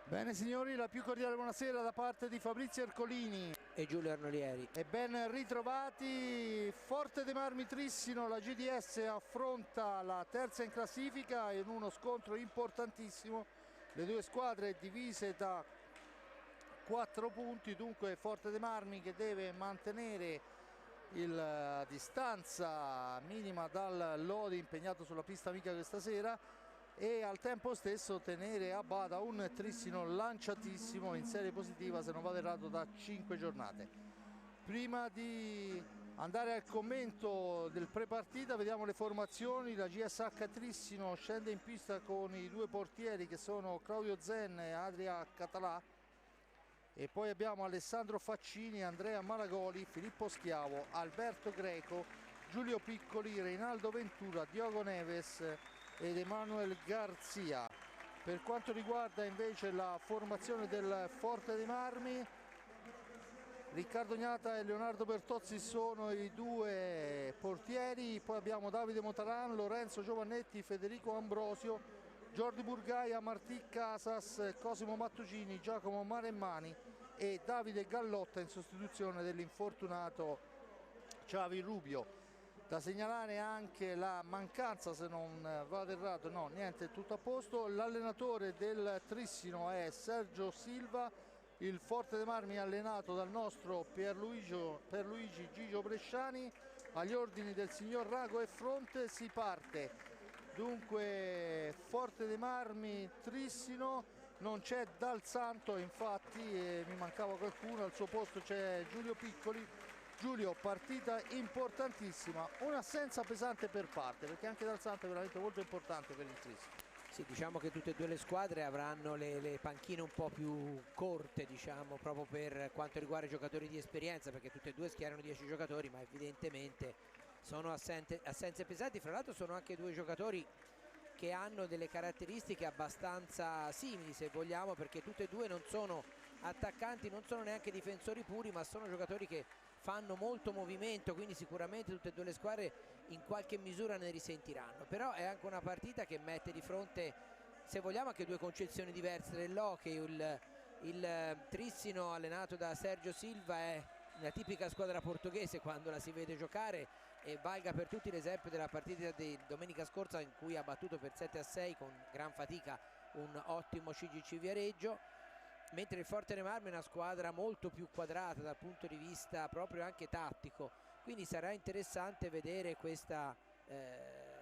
Bene signori, la più cordiale buonasera da parte di Fabrizio Ercolini e Giulio Arnolieri. E ben ritrovati. Forte dei Marmi Trissino, la GDS affronta la terza in classifica in uno scontro importantissimo. Le due squadre divise da 4 punti, dunque Forte dei Marmi che deve mantenere la distanza minima dal Lodi impegnato sulla pista amica questa sera, e al tempo stesso tenere a bada un Trissino lanciatissimo in serie positiva, se non vado errato, da 5 giornate. Prima di andare al commento del pre-partita vediamo le formazioni. La GSH Trissino scende in pista con i due portieri che sono Claudio Zen e Adria Català, e poi abbiamo Alessandro Faccini, Andrea Malagoli, Filippo Schiavo, Alberto Greco, Giulio Piccoli, Reinaldo Ventura, Diogo Neves ed Emanuel Garzia. Per quanto riguarda invece la formazione del Forte dei Marmi, Riccardo Gnata e Leonardo Bertozzi sono i due portieri, poi abbiamo Davide Motaran, Lorenzo Giovannetti, Federico Ambrosio, Jordi Burgaia, Martì Casas, Cosimo Mattucini, Giacomo Maremmani e Davide Gallotta in sostituzione dell'infortunato Xavi Rubio. Da segnalare anche la mancanza, se non vado errato, no, niente, tutto a posto. L'allenatore del Trissino è Sergio Silva, il Forte dei Marmi è allenato dal nostro Pierluigi Gigio Bresciani, agli ordini del signor Rago e Fronte. Si parte dunque Forte dei Marmi Trissino, non c'è Dal Santo infatti, mi mancava qualcuno, al suo posto c'è Giulio Piccoli. Giulio, partita importantissima, un'assenza pesante per parte, perché anche Dal Santo è veramente molto importante per il Trissino. Sì, diciamo che tutte e due le squadre avranno le panchine un po' più corte, diciamo, proprio per quanto riguarda i giocatori di esperienza, perché tutte e due schierano 10 giocatori, ma evidentemente sono assenze pesanti. Fra l'altro sono anche due giocatori che hanno delle caratteristiche abbastanza simili, se vogliamo, perché tutte e due non sono attaccanti, non sono neanche difensori puri, ma sono giocatori che fanno molto movimento, quindi sicuramente tutte e due le squadre in qualche misura ne risentiranno. Però è anche una partita che mette di fronte, se vogliamo, anche due concezioni diverse dell'hockey. Il Trissino allenato da Sergio Silva è una tipica squadra portoghese quando la si vede giocare, e valga per tutti l'esempio della partita di domenica scorsa in cui ha battuto per 7-6 con gran fatica un ottimo CGC Viareggio. Mentre il Forte dei Marmi è una squadra molto più quadrata dal punto di vista proprio anche tattico, quindi sarà interessante vedere questa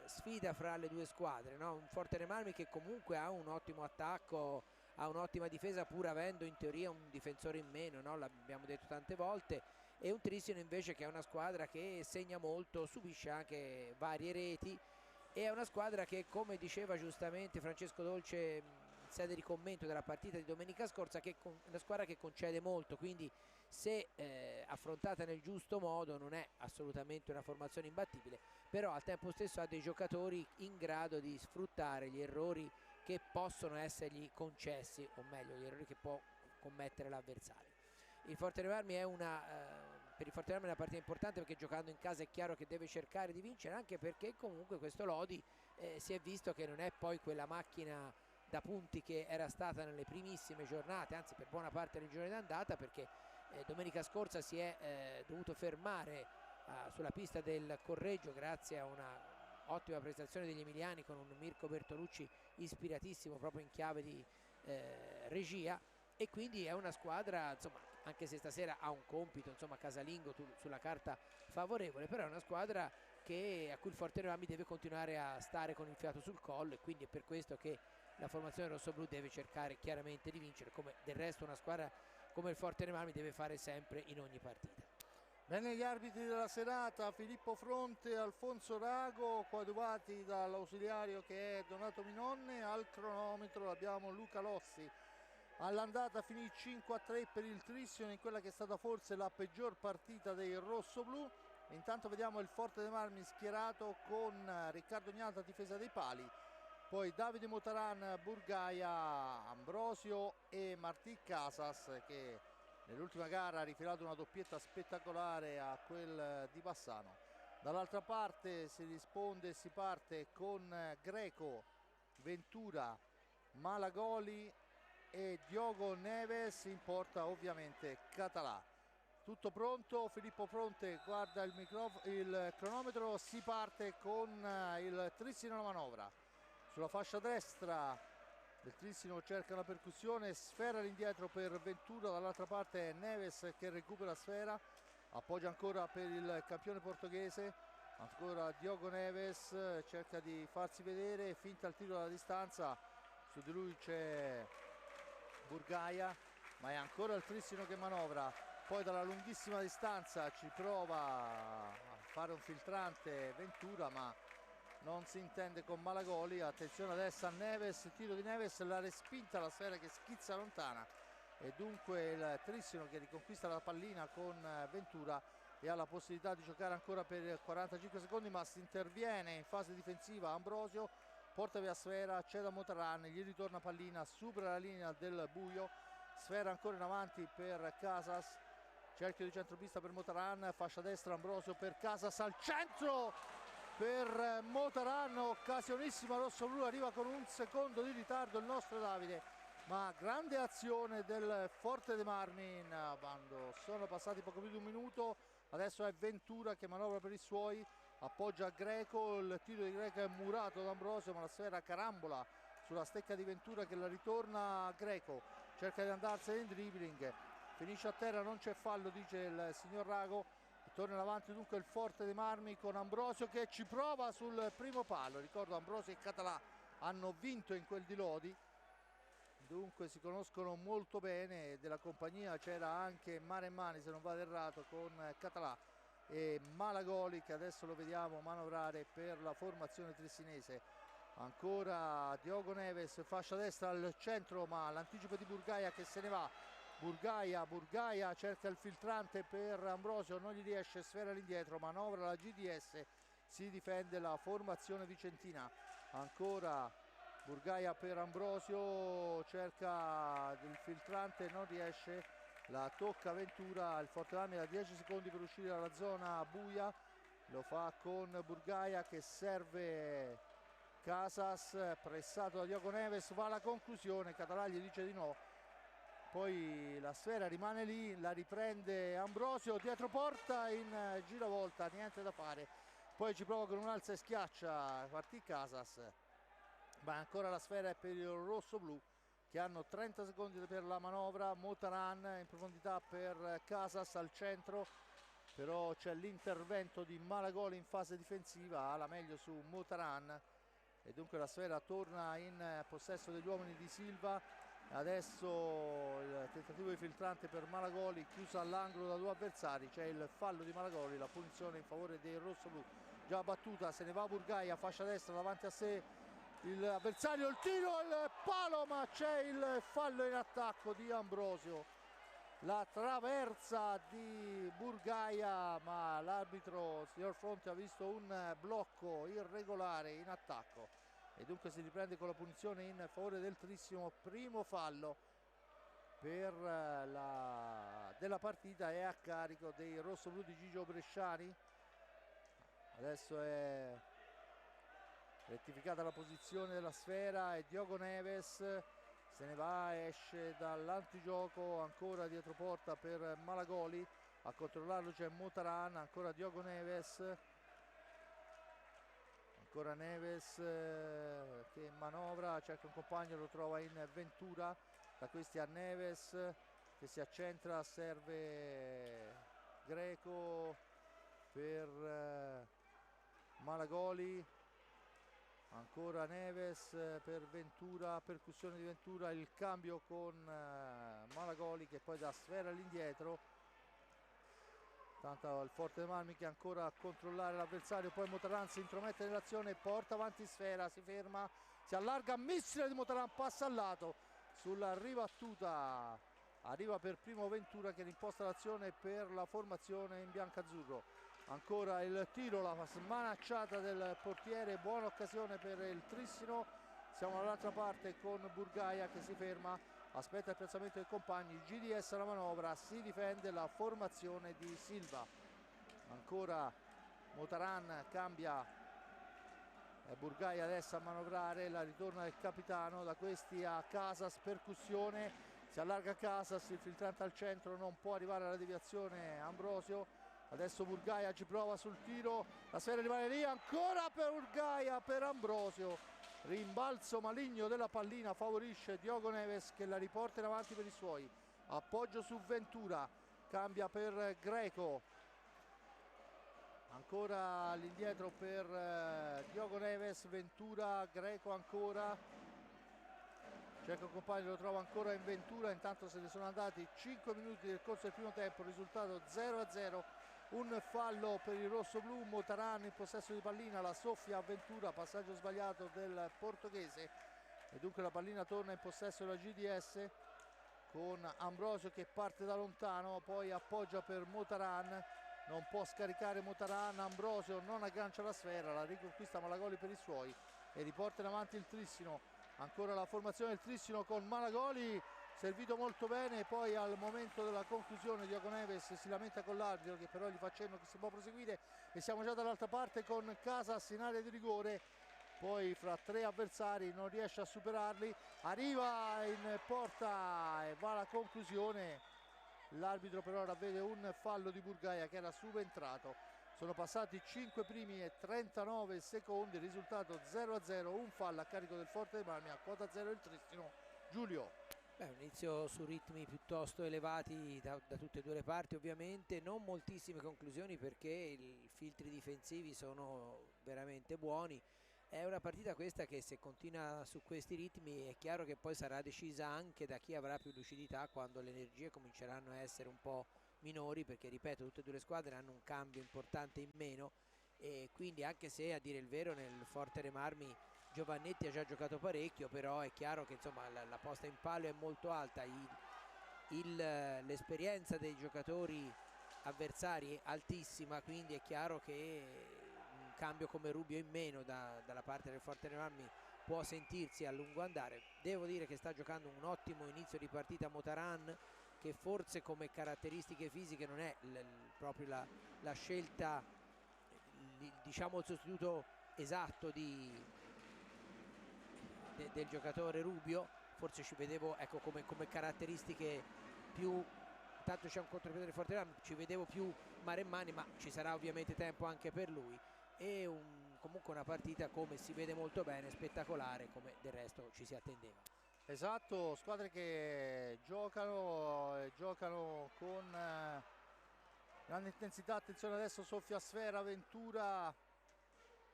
sfida fra le due squadre, no? Un Forte dei Marmi che comunque ha un ottimo attacco, ha un'ottima difesa pur avendo in teoria un difensore in meno, no? L'abbiamo detto tante volte, e un Trissino invece che è una squadra che segna molto, subisce anche varie reti, e è una squadra che, come diceva giustamente Francesco Dolce in sede di commento della partita di domenica scorsa, che è una squadra che concede molto, quindi se affrontata nel giusto modo non è assolutamente una formazione imbattibile, però al tempo stesso ha dei giocatori in grado di sfruttare gli errori che possono essergli concessi, o meglio gli errori che può commettere l'avversario. Il Forte dei Marmi è per il Forte dei Marmi è una partita importante, perché giocando in casa è chiaro che deve cercare di vincere, anche perché comunque questo Lodi si è visto che non è poi quella macchina da punti che era stata nelle primissime giornate, anzi per buona parte del girone d'andata, perché domenica scorsa si è dovuto fermare sulla pista del Correggio grazie a una ottima prestazione degli emiliani, con un Mirko Bertolucci ispiratissimo proprio in chiave di regia, e quindi è una squadra, insomma, anche se stasera ha un compito, insomma, casalingo sulla carta favorevole, però è una squadra a cui il Forte dei Marmi deve continuare a stare con il fiato sul collo, e quindi è per questo che la formazione rossoblù deve cercare chiaramente di vincere, come del resto una squadra come il Forte dei Marmi deve fare sempre in ogni partita. Bene, gli arbitri della serata: Filippo Fronte e Alfonso Rago, coadiuvati dall'ausiliario che è Donato Minonne. Al cronometro abbiamo Luca Lossi. All'andata finì 5-3 per il Trissino in quella che è stata forse la peggior partita dei rossoblù. Intanto vediamo il Forte dei Marmi schierato con Riccardo Gnata, difesa dei pali, poi Davide Motaran, Burgaia, Ambrosio e Martì Casas, che nell'ultima gara ha rifilato una doppietta spettacolare a quel di Bassano. Dall'altra parte si risponde e si parte con Greco, Ventura, Malagoli e Diogo Neves, in porta ovviamente Català. Tutto pronto, Filippo Fronte guarda il cronometro, si parte con il Trissino alla manovra. Sulla fascia destra del Trissino cerca la percussione, sfera all'indietro per Ventura, dall'altra parte Neves che recupera sfera, appoggia ancora per il campione portoghese, ancora Diogo Neves, cerca di farsi vedere, finta il tiro dalla distanza, su di lui c'è Burgaia, ma è ancora il Trissino che manovra. Poi dalla lunghissima distanza ci prova a fare un filtrante Ventura, ma non si intende con Malagoli. Attenzione adesso a Neves, tiro di Neves, la respinta, la sfera che schizza lontana, e dunque il Trissino che riconquista la pallina con Ventura e ha la possibilità di giocare ancora per 45 secondi, ma si interviene in fase difensiva Ambrosio, porta via sfera, c'è da Motaran, gli ritorna pallina, supera la linea del buio, sfera ancora in avanti per Casas, cerchio di centropista per Motaran, fascia destra Ambrosio per Casas, al centro per Motaran, occasionissima rossoblu, arriva con un secondo di ritardo il nostro Davide, ma grande azione del Forte dei Marmi quando sono passati poco più di un minuto. Adesso è Ventura che manovra per i suoi, appoggia Greco, il tiro di Greco è murato da Ambrosio, ma la sfera carambola sulla stecca di Ventura che la ritorna a Greco, cerca di andarsene in dribbling, finisce a terra, non c'è fallo dice il signor Rago, torna in avanti dunque il Forte dei Marmi con Ambrosio che ci prova sul primo palo. Ricordo Ambrosio e Català hanno vinto in quel di Lodi, dunque si conoscono molto bene, della compagnia c'era anche Mare Mani se non vado errato con Català e Malagoli che adesso lo vediamo manovrare per la formazione trissinese. Ancora Diogo Neves, fascia destra al centro, ma l'anticipo di Burgaia che se ne va. Burgaia cerca il filtrante per Ambrosio, non gli riesce, sfera all'indietro, manovra la GDS, si difende la formazione vicentina. Ancora Burgaia per Ambrosio, cerca il filtrante, non riesce, la tocca Ventura, il Forte Marmi ha 10 secondi per uscire dalla zona buia, lo fa con Burgaia che serve Casas, pressato da Diogo Neves, va alla conclusione, Català gli dice di no, poi la sfera rimane lì, la riprende Ambrosio, dietro porta in giravolta, niente da fare, poi ci prova con un alza e schiaccia partì Casas, ma ancora la sfera è per il rosso-blu che hanno 30 secondi per la manovra. Motaran in profondità per Casas al centro, però c'è l'intervento di Malagoli in fase difensiva, la meglio su Motaran e dunque la sfera torna in possesso degli uomini di Silva. Adesso il tentativo di filtrante per Malagoli, chiusa all'angolo da due avversari, c'è il fallo di Malagoli, la punizione in favore dei rossoblu già battuta, se ne va Burgaia, fascia destra davanti a sé l'avversario, il tiro, il palo, ma c'è il fallo in attacco di Ambrosio, la traversa di Burgaia, ma l'arbitro signor Fronte ha visto un blocco irregolare in attacco e dunque si riprende con la punizione in favore del Trissimo. Primo fallo per della partita è a carico dei rossoblu di Gigio Bresciani. Adesso è rettificata la posizione della sfera e Diogo Neves se ne va, esce dall'antigioco, ancora dietro porta per Malagoli, a controllarlo c'è Motaran, ancora Diogo Neves, ancora Neves che manovra, cerca un compagno, lo trova in Ventura, da questi a Neves che si accentra, serve Greco per Malagoli, ancora Neves per Ventura, percussione di Ventura, il cambio con Malagoli che poi dà sfera all'indietro, tanto il Forte dei Marmi che ancora a controllare l'avversario, poi Motaran si intromette nell'azione, porta avanti sfera, si ferma, si allarga, missile di Motaran, passa al lato, sulla ribattuta arriva per primo Ventura che imposta l'azione per la formazione in biancazzurro. Ancora il tiro, la smanacciata del portiere, buona occasione per il Trissino. Siamo dall'altra parte con Burgaia che si ferma, aspetta il piazzamento dei compagni, GDS alla manovra, si difende la formazione di Silva. Ancora Motaran cambia Burgaia adesso a manovrare, la ritorna del capitano, da questi a Casas, percussione, si allarga Casas, il filtrante al centro, non può arrivare alla deviazione Ambrosio. Adesso Burgaia ci prova sul tiro, la sfera rimane lì, ancora per Burgaia, per Ambrosio. Rimbalzo maligno della pallina favorisce Diogo Neves che la riporta in avanti per i suoi. Appoggio su Ventura, cambia per Greco. Ancora all'indietro per Diogo Neves, Ventura, Greco ancora. Cecco Compagni lo trova ancora in Ventura, intanto se ne sono andati 5 minuti del corso del primo tempo, risultato 0-0. Un fallo per il rossoblu, Motaran in possesso di pallina, la soffia a Ventura, passaggio sbagliato del portoghese e dunque la pallina torna in possesso della GDS con Ambrosio che parte da lontano, poi appoggia per Motaran, non può scaricare Motaran, Ambrosio non aggancia la sfera, la riconquista Malagoli per i suoi e riporta in avanti il Trissino. Ancora la formazione del Trissino con Malagoli, servito molto bene, poi al momento della conclusione Diogo Neves si lamenta con l'arbitro che però gli fa cenno che si può proseguire e siamo già dall'altra parte con Casas in area di rigore, poi fra 3 avversari non riesce a superarli, arriva in porta e va alla conclusione, l'arbitro però ravvede un fallo di Burgaia che era subentrato. Sono passati 5 primi e 39 secondi, risultato 0-0, un fallo a carico del Forte dei Marmi, a quota 0 il Tristino. Giulio. Un inizio su ritmi piuttosto elevati da tutte e due le parti, ovviamente non moltissime conclusioni perché i filtri difensivi sono veramente buoni. È una partita questa che se continua su questi ritmi è chiaro che poi sarà decisa anche da chi avrà più lucidità quando le energie cominceranno a essere un po' minori, perché ripeto tutte e due le squadre hanno un cambio importante in meno e quindi anche se a dire il vero nel Forte dei Marmi Giovannetti ha già giocato parecchio, però è chiaro che insomma la posta in palio è molto alta, l'esperienza dei giocatori avversari è altissima, quindi è chiaro che un cambio come Rubio in meno dalla parte del Forte dei Marmi può sentirsi a lungo andare. Devo dire che sta giocando un ottimo inizio di partita Motaran, che forse come caratteristiche fisiche non è proprio la scelta, diciamo il sostituto esatto del giocatore Rubio, forse ci vedevo ecco come caratteristiche più, intanto c'è un contropiede forte, ci vedevo più Maremmani, ma ci sarà ovviamente tempo anche per lui e comunque una partita come si vede molto bene, spettacolare come del resto ci si attendeva. Esatto, squadre che giocano con grande intensità. Attenzione adesso soffia sfera, Ventura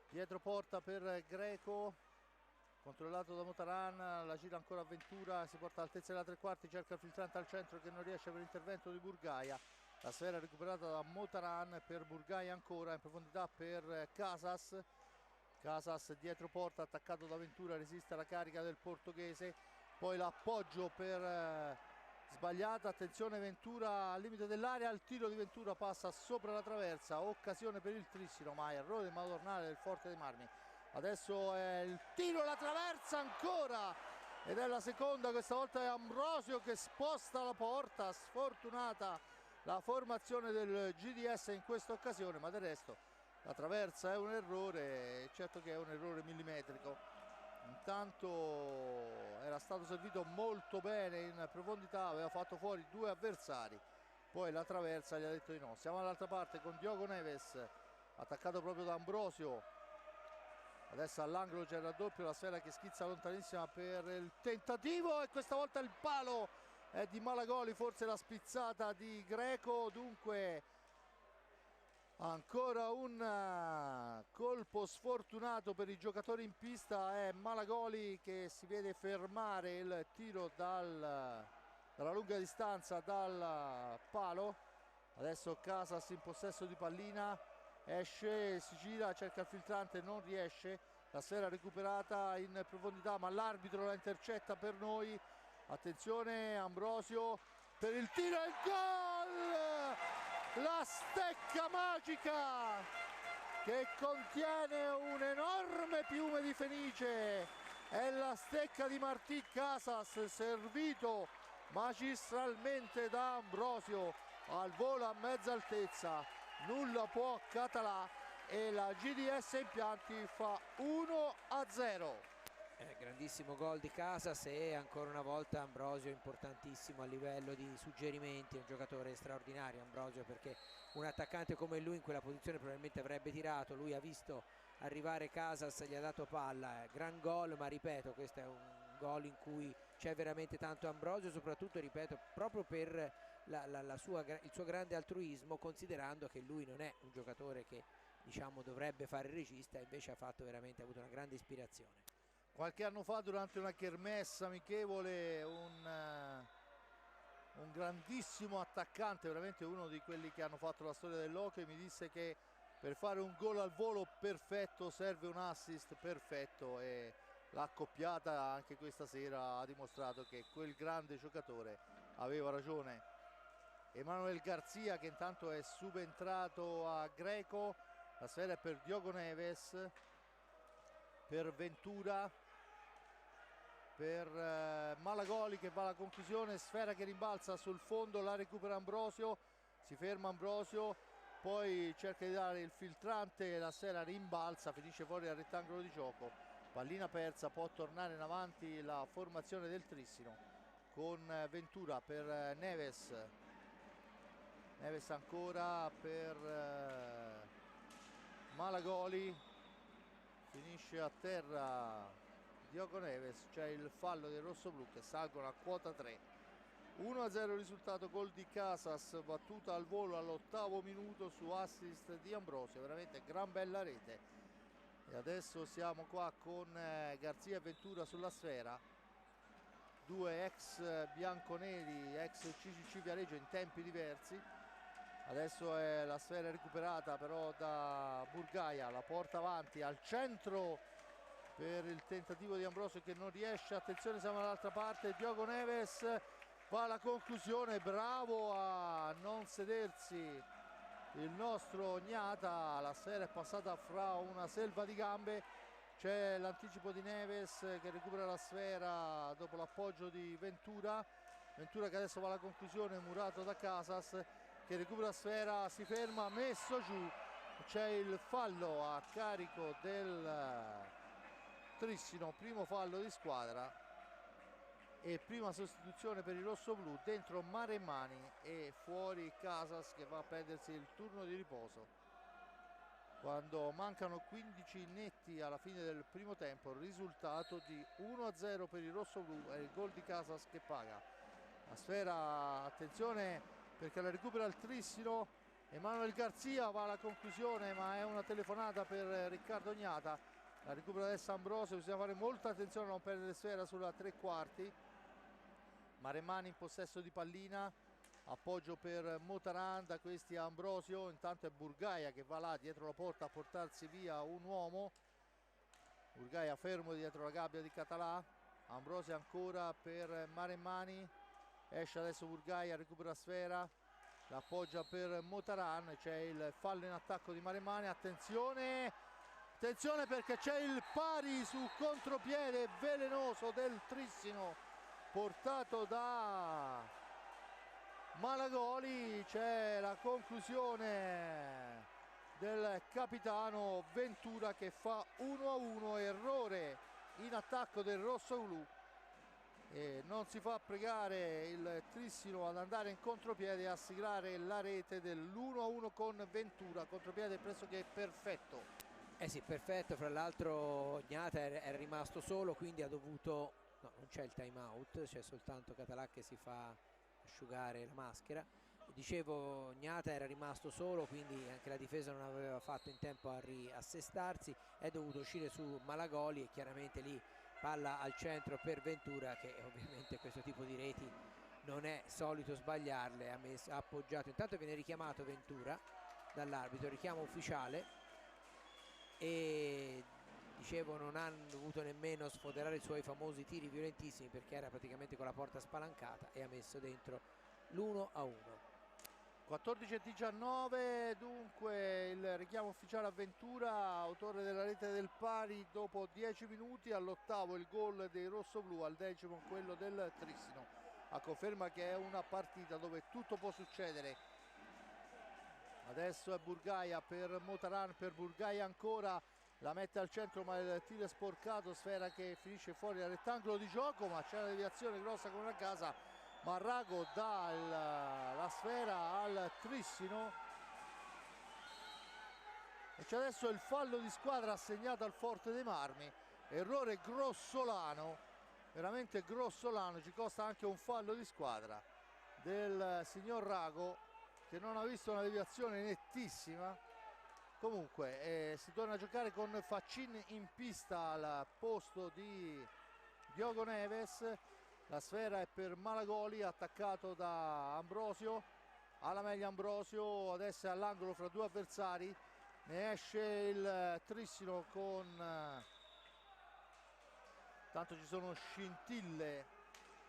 dietro porta per Greco, controllato da Motaran, la gira ancora a Ventura, si porta all'altezza della tre quarti, cerca il filtrante al centro che non riesce per l'intervento di Burgaia, la sfera recuperata da Motaran per Burgaia ancora, in profondità per Casas. Casas dietro porta, attaccato da Ventura, resiste alla carica del portoghese, poi l'appoggio per sbagliato, attenzione Ventura al limite dell'area, il tiro di Ventura passa sopra la traversa, occasione per il Trissino, ma errore madornale del Forte dei Marmi. Adesso è il tiro alla traversa ancora ed è la seconda, questa volta è Ambrosio che sposta la porta, sfortunata la formazione del GDS in questa occasione, ma del resto la traversa è un errore, certo che è un errore millimetrico. Intanto era stato servito molto bene in profondità, aveva fatto fuori 2 avversari, poi la traversa gli ha detto di no. Siamo dall'altra parte con Diogo Neves, attaccato proprio da Ambrosio. Adesso all'angolo c'è il raddoppio, la sfera che schizza lontanissima per il tentativo e questa volta il palo è di Malagoli, forse la spizzata di Greco, dunque ancora un colpo sfortunato per i giocatori in pista, è Malagoli che si vede fermare il tiro dalla lunga distanza dal palo. Adesso Casas in possesso di pallina, esce, si gira, cerca il filtrante, non riesce, la sfera recuperata in profondità ma l'arbitro la intercetta per noi. Attenzione Ambrosio per il tiro e il gol! La stecca magica che contiene un enorme piume di fenice, è la stecca di Martí Casas, servito magistralmente da Ambrosio al volo a mezza altezza, nulla può Català e la GDS Impianti fa 1-0. Grandissimo gol di Casas e ancora una volta Ambrosio importantissimo a livello di suggerimenti, è un giocatore straordinario Ambrosio, perché un attaccante come lui in quella posizione probabilmente avrebbe tirato, lui ha visto arrivare Casas, gli ha dato palla, gran gol, ma ripeto, questo è un gol in cui c'è veramente tanto Ambrosio, soprattutto ripeto proprio per il suo grande altruismo, considerando che lui non è un giocatore che diciamo dovrebbe fare il regista, invece ha avuto una grande ispirazione. Qualche anno fa durante una kermesse amichevole un grandissimo attaccante, veramente uno di quelli che hanno fatto la storia dell'hockey, mi disse che per fare un gol al volo perfetto serve un assist perfetto, e l'accoppiata anche questa sera ha dimostrato che quel grande giocatore aveva ragione. Emanuel Garzia che intanto è subentrato a Greco, la sfera è per Diogo Neves, per Ventura, per Malagoli che va alla conclusione, sfera che rimbalza sul fondo, la recupera Ambrosio, si ferma Ambrosio, poi cerca di dare il filtrante, la sfera rimbalza, finisce fuori dal rettangolo di gioco, pallina persa, può tornare in avanti la formazione del Trissino con Ventura per Neves, Neves ancora per Malagoli, finisce a terra Diogo Neves, c'è il fallo del rossoblu che salgono a quota 3. 1-0 risultato, gol di Casas, battuta al volo all'8° minuto su assist di Ambrosio, veramente gran bella rete. E adesso siamo qua con Garzia e Ventura sulla sfera, due ex bianconeri, ex CCC Viareggio in tempi diversi. Adesso è la sfera recuperata però da Burgaia, la porta avanti al centro per il tentativo di Ambrosio che non riesce, attenzione siamo dall'altra parte, Diogo Neves va alla conclusione, bravo a non sedersi il nostro Gnata, la sfera è passata fra una selva di gambe, c'è l'anticipo di Neves che recupera la sfera dopo l'appoggio di Ventura, Ventura che adesso va alla conclusione, murato da Casas che recupera la sfera, si ferma, messo giù, c'è il fallo a carico del Trissino, primo fallo di squadra e prima sostituzione per il rossoblu, dentro Maremmani e fuori Casas che va a prendersi il turno di riposo quando mancano 15 netti alla fine del primo tempo, risultato di 1-0 per il rossoblu, è il gol di Casas che paga. La sfera, attenzione perché la recupera il Trissino, Emanuel Garzia va alla conclusione ma è una telefonata per Riccardo Gnata, la recupera adesso Ambrosio, bisogna fare molta attenzione a non perdere sfera sulla tre quarti. Maremmani in possesso di pallina, appoggio per Motaranda, questi a Ambrosio, intanto è Burgaia che va là dietro la porta a portarsi via un uomo, Burgaia fermo dietro la gabbia di Català, Ambrosio ancora per Maremmani, esce adesso Burgaia, recupera sfera, l'appoggia per Motaran, c'è il fallo in attacco di Maremmani, attenzione perché c'è il pari su contropiede velenoso del Trissino portato da Malagoli, c'è la conclusione del capitano Ventura che fa 1-1, errore in attacco del rossoblu e non si fa pregare il Trissino ad andare in contropiede e a siglare la rete dell'1-1 con Ventura, contropiede pressoché perfetto. Sì, perfetto, fra l'altro Gnata è rimasto solo, quindi ha dovuto, no, non c'è il time out, c'è soltanto Català che si fa asciugare la maschera. Dicevo, Gnata era rimasto solo, quindi anche la difesa non aveva fatto in tempo a riassestarsi, è dovuto uscire su Malagoli e chiaramente lì palla al centro per Ventura che ovviamente questo tipo di reti non è solito sbagliarle, ha appoggiato, intanto viene richiamato Ventura dall'arbitro, richiamo ufficiale, e dicevo non hanno dovuto nemmeno sfoderare i suoi famosi tiri violentissimi perché era praticamente con la porta spalancata e ha messo dentro l'1-1. 14-19, dunque il richiamo ufficiale a Ventura, autore della rete del pari dopo 10 minuti, all'8° il gol dei rossoblu, al 10° quello del Trissino, a conferma che è una partita dove tutto può succedere. Adesso è Burgaia per Motaran, per Burgaia ancora, la mette al centro ma il tiro è sporcato, sfera che finisce fuori dal rettangolo di gioco, ma c'è una deviazione grossa come a casa, ma Rago dà la sfera al Trissino e c'è adesso il fallo di squadra assegnato al Forte dei Marmi, errore grossolano, veramente grossolano, ci costa anche un fallo di squadra del signor Rago, che non ha visto una deviazione nettissima. Comunque si torna a giocare con Faccin in pista al posto di Diogo Neves. La sfera è per Malagoli, attaccato da Ambrosio, alla meglio Ambrosio, adesso è all'angolo fra due avversari, ne esce il Trissino con tanto ci sono scintille,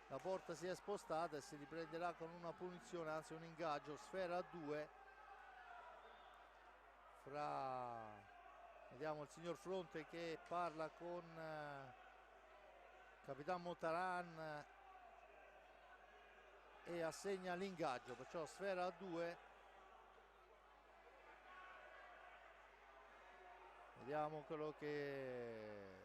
la porta si è spostata e si riprenderà con una punizione, anzi un ingaggio, sfera a 2 fra, vediamo il signor Fronte che parla con Capitan Motaran e assegna l'ingaggio, perciò sfera a 2. Vediamo quello che,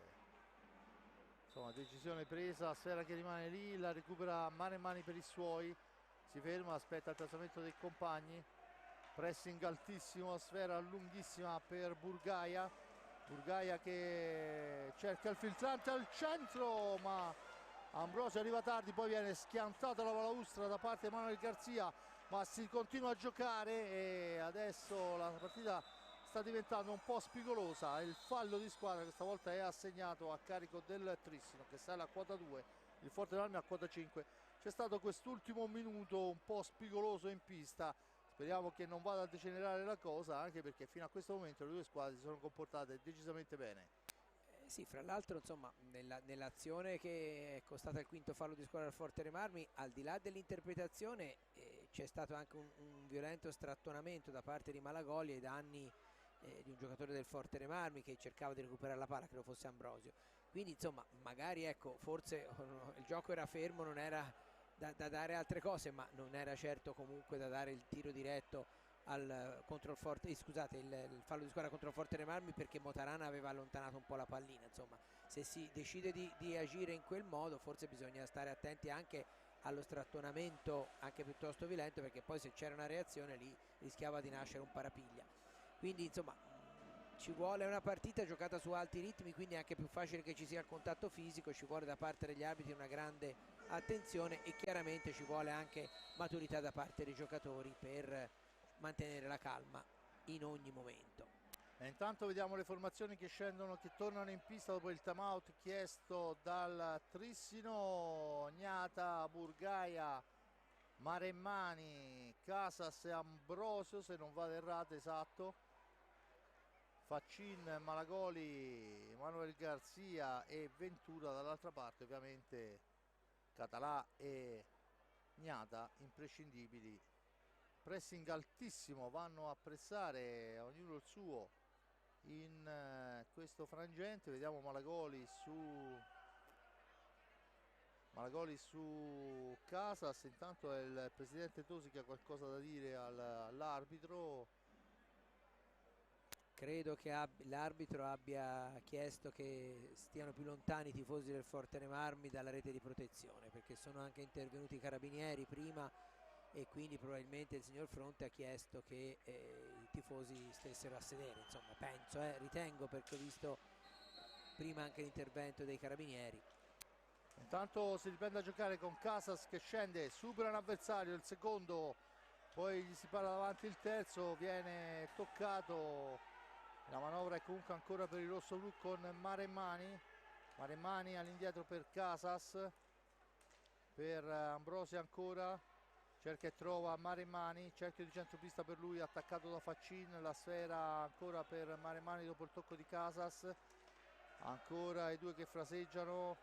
insomma, decisione presa, sfera che rimane lì, la recupera Maremmani per i suoi, si ferma, aspetta il piazzamento dei compagni, pressing altissimo, sfera lunghissima per Burgaia, Burgaia che cerca il filtrante al centro, ma Ambrosio arriva tardi, poi viene schiantata la balaustra da parte di Manuel Garzia, ma si continua a giocare e adesso la partita sta diventando un po' spigolosa. Il fallo di squadra questa volta è assegnato a carico del Trissino, che sale a quota 2, il Forte dei Marmi a quota 5. C'è stato quest'ultimo minuto un po' spigoloso in pista, speriamo che non vada a degenerare la cosa, anche perché fino a questo momento le due squadre si sono comportate decisamente bene. Sì, fra l'altro insomma nell'azione che è costata il quinto fallo di squadra al Forte dei Marmi, al di là dell'interpretazione c'è stato anche un violento strattonamento da parte di Malagoli ai danni di un giocatore del Forte dei Marmi che cercava di recuperare la palla, credo fosse Ambrosio, quindi insomma magari ecco forse il gioco era fermo, non era da dare altre cose, ma non era certo comunque da dare il tiro diretto contro il Forte, scusate, il fallo di squadra contro il Forte dei Marmi, perché Motarana aveva allontanato un po' la pallina. Insomma, se si decide di agire in quel modo forse bisogna stare attenti anche allo strattonamento anche piuttosto violento, perché poi se c'era una reazione lì rischiava di nascere un parapiglia. Quindi insomma ci vuole una partita giocata su alti ritmi, quindi è anche più facile che ci sia il contatto fisico, ci vuole da parte degli arbitri una grande attenzione e chiaramente ci vuole anche maturità da parte dei giocatori per mantenere la calma in ogni momento. E intanto vediamo le formazioni che scendono, che tornano in pista dopo il time out chiesto dal Trissino. Gnata, Burgaia, Maremmani, Casas e Ambrosio, se non vado errato, esatto. Faccin, Malagoli, Manuel Garzia e Ventura dall'altra parte, ovviamente Català e Gnata imprescindibili. Pressing altissimo, vanno a pressare ognuno il suo in questo frangente. Vediamo Malagoli su Casas, intanto è il presidente Tosi che ha qualcosa da dire all'arbitro. Credo che l'arbitro abbia chiesto che stiano più lontani i tifosi del Forte dei Marmi dalla rete di protezione, perché sono anche intervenuti i carabinieri prima e quindi probabilmente il signor Fronte ha chiesto che i tifosi stessero a sedere, insomma penso, ritengo, perché ho visto prima anche l'intervento dei carabinieri. Intanto si riprende a giocare con Casas che scende, supera un avversario, il secondo, poi gli si para davanti il terzo, viene toccato. La manovra è comunque ancora per il rosso-blu con Maremmani all'indietro per Casas, per Ambrosio ancora, cerca e trova Maremmani, cerchio di centropista per lui, attaccato da Faccin, la sfera ancora per Maremmani dopo il tocco di Casas, ancora i due che fraseggiano,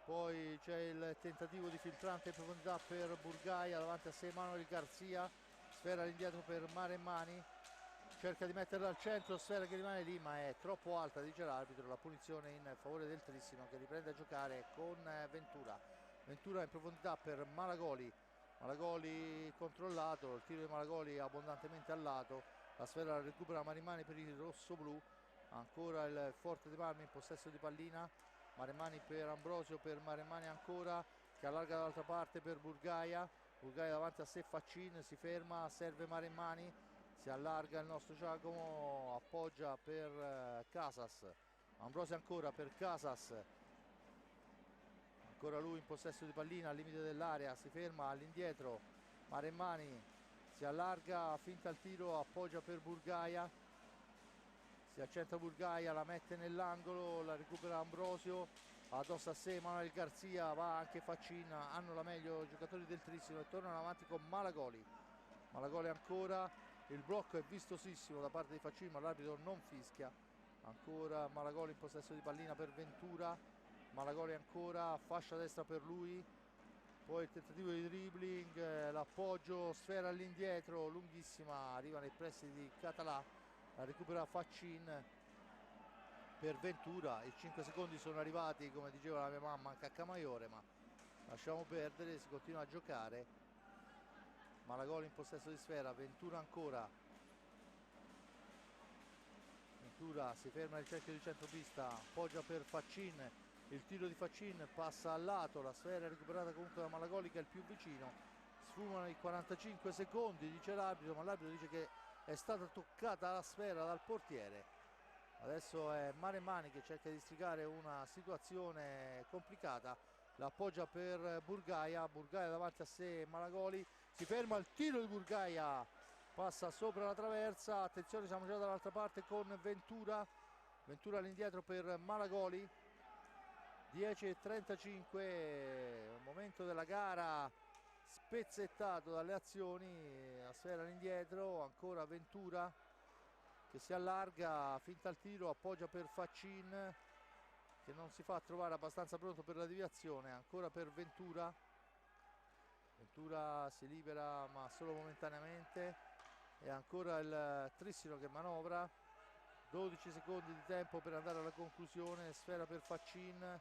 poi c'è il tentativo di filtrante in profondità per Burgaia, davanti a sé Manuel Garzia, sfera all'indietro per Maremmani, cerca di metterla al centro, sfera che rimane lì ma è troppo alta, dice l'arbitro, la punizione in favore del Trissino che riprende a giocare con Ventura in profondità per Malagoli, Malagoli controllato, il tiro di Malagoli abbondantemente al lato, la sfera la recupera Marimmani per il rosso-blu, ancora il Forte dei Marmi in possesso di pallina, Marimmani per Ambrosio, per Marimmani ancora, che allarga dall'altra parte per Burgaia, Burgaia davanti a sé Faccin, si ferma, serve Marimmani, si allarga il nostro Giacomo, appoggia per Casas, Ambrosio ancora per Casas, ancora lui in possesso di pallina al limite dell'area, si ferma all'indietro, Marimmani si allarga, finta il tiro, appoggia per Burgaia, si accentra Burgaia, la mette nell'angolo, la recupera Ambrosio, addosso a sé Manuel Garzia, va anche Faccin, hanno la meglio i giocatori del Trissino e tornano avanti con Malagoli. Malagoli ancora, il blocco è vistosissimo da parte di Faccin, ma l'arbitro non fischia. Ancora Malagoli in possesso di pallina per Ventura, Malagoli ancora, fascia destra per lui, poi il tentativo di dribbling, l'appoggio, sfera all'indietro, lunghissima, arriva nei pressi di Català, la recupera Faccin per Ventura, i 5 secondi sono arrivati, come diceva la mia mamma, anche a Camaiore, ma lasciamo perdere, si continua a giocare. Malagoli in possesso di sfera, Ventura ancora, Ventura si ferma nel cerchio di centropista, appoggia per Faccin, il tiro di Faccin passa al lato, la sfera è recuperata comunque da Malagoli che è il più vicino, sfumano i 45 secondi, dice l'arbitro, ma l'arbitro dice che è stata toccata la sfera dal portiere. Adesso è Marimmani che cerca di districare una situazione complicata, l'appoggia per Burgaia, Burgaia davanti a sé Malagoli, si ferma il tiro di Burgaia, passa sopra la traversa, attenzione siamo già dall'altra parte con Ventura, Ventura all'indietro per Malagoli, 10:35, momento della gara spezzettato dalle azioni, la sfera all'indietro, ancora Ventura che si allarga, finta il tiro, appoggia per Faccin che non si fa trovare abbastanza pronto per la deviazione, ancora per Ventura, Ventura si libera ma solo momentaneamente, e ancora il Trissino che manovra, 12 secondi di tempo per andare alla conclusione, sfera per Faccin,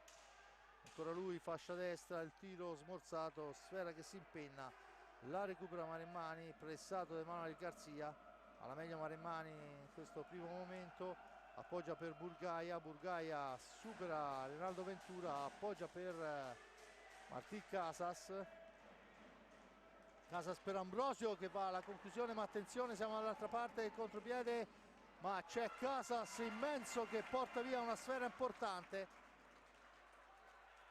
ancora lui, fascia destra, il tiro smorzato, sfera che si impenna, la recupera Marimmani, pressato da Emanuele Garzia, alla meglio Marimmani in questo primo momento, appoggia per Burgaia, Burgaia supera Rinaldo Ventura, appoggia per Martí Casas, Casas per Ambrosio che va alla conclusione, ma attenzione siamo dall'altra parte del contropiede, ma c'è Casas immenso che porta via una sfera importante,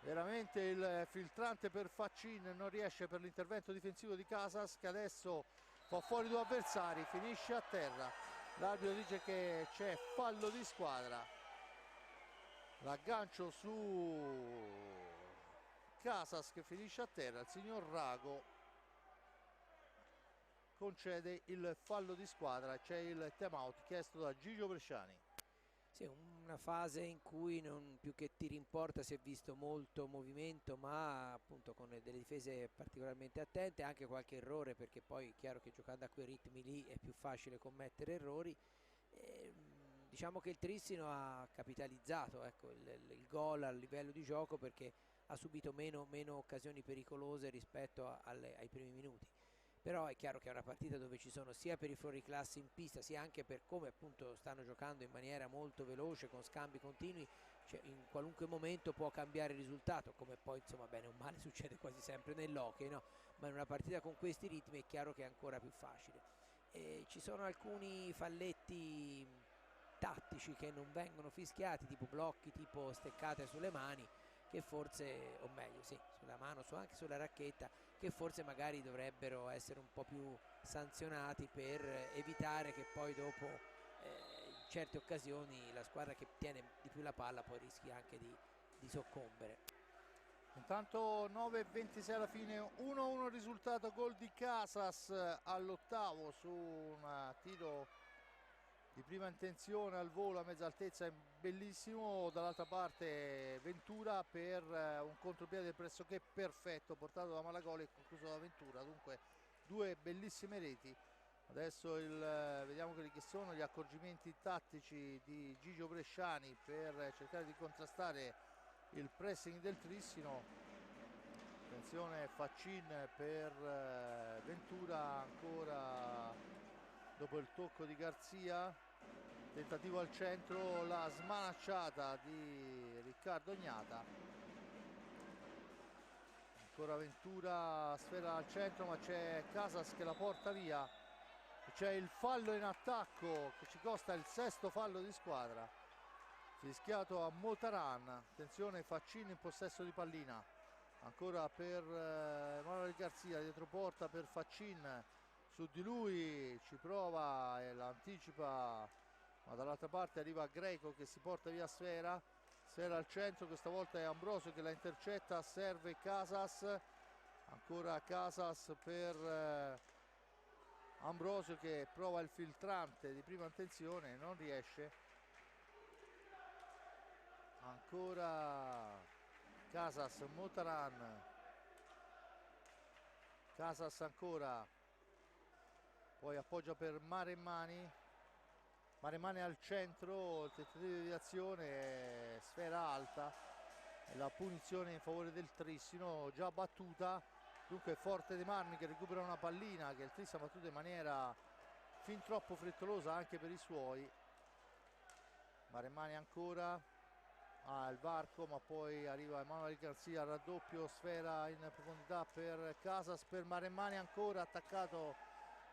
veramente il filtrante per Faccin non riesce per l'intervento difensivo di Casas che adesso fa fuori due avversari, finisce a terra, l'arbitro dice che c'è fallo di squadra, l'aggancio su Casas che finisce a terra, il signor Rago concede il fallo di squadra, c'è il time out chiesto da Gigio Bresciani. Sì, una fase in cui non più che tiri in porta si è visto molto movimento, ma appunto con delle difese particolarmente attente, anche qualche errore, perché poi è chiaro che giocando a quei ritmi lì è più facile commettere errori. Diciamo che il Trissino ha capitalizzato, ecco, il gol a livello di gioco, perché ha subito meno occasioni pericolose rispetto ai primi minuti. Però è chiaro che è una partita dove ci sono sia per i fuoriclasse in pista sia anche per come appunto stanno giocando in maniera molto veloce con scambi continui, cioè in qualunque momento può cambiare il risultato, come poi insomma bene o male succede quasi sempre nell'hockey, no? Ma in una partita con questi ritmi è chiaro che è ancora più facile. Ci sono alcuni falletti tattici che non vengono fischiati, tipo blocchi, tipo steccate sulle mani, che forse, o meglio sì, sulla mano, anche sulla racchetta, che forse magari dovrebbero essere un po' più sanzionati per evitare che poi dopo in certe occasioni la squadra che tiene di più la palla poi rischi anche di soccombere. Intanto 9:26 alla fine, 1-1 il risultato, gol di Casas all'ottavo su un tiro di prima intenzione al volo a mezza altezza, bellissimo, dall'altra parte Ventura per un contropiede pressoché perfetto portato da Malagoli e concluso da Ventura, dunque due bellissime reti. Adesso vediamo quelli che sono gli accorgimenti tattici di Gigio Bresciani per cercare di contrastare il pressing del Trissino. attenzione Faccin per Ventura, ancora dopo il tocco di Garzia, tentativo al centro, la smanacciata di Riccardo Ognata, ancora Ventura, sfera al centro ma c'è Casas che la porta via, c'è il fallo in attacco che ci costa il 6º fallo di squadra, fischiato a Motaran. Attenzione Faccin in possesso di pallina, ancora per Emanuele Garzia, dietro porta per Faccin, su di lui ci prova e l'anticipa, ma dall'altra parte arriva Greco che si porta via sfera al centro, questa volta è Ambrosio che la intercetta, serve Casas, ancora Casas per Ambrosio che prova il filtrante di prima intenzione, non riesce, ancora Casas, Motaran, Casas ancora, poi appoggia per Maremmani al centro, il tentativo di deviazione, sfera alta, la punizione in favore del Trissino, già battuta, dunque Forte dei Marmi che recupera una pallina che il Trissino ha battuto in maniera fin troppo frettolosa anche per i suoi. Maremmani ancora, il varco, ma poi arriva Emanuele Garzia, raddoppio, sfera in profondità per Casas, per Maremmani ancora, attaccato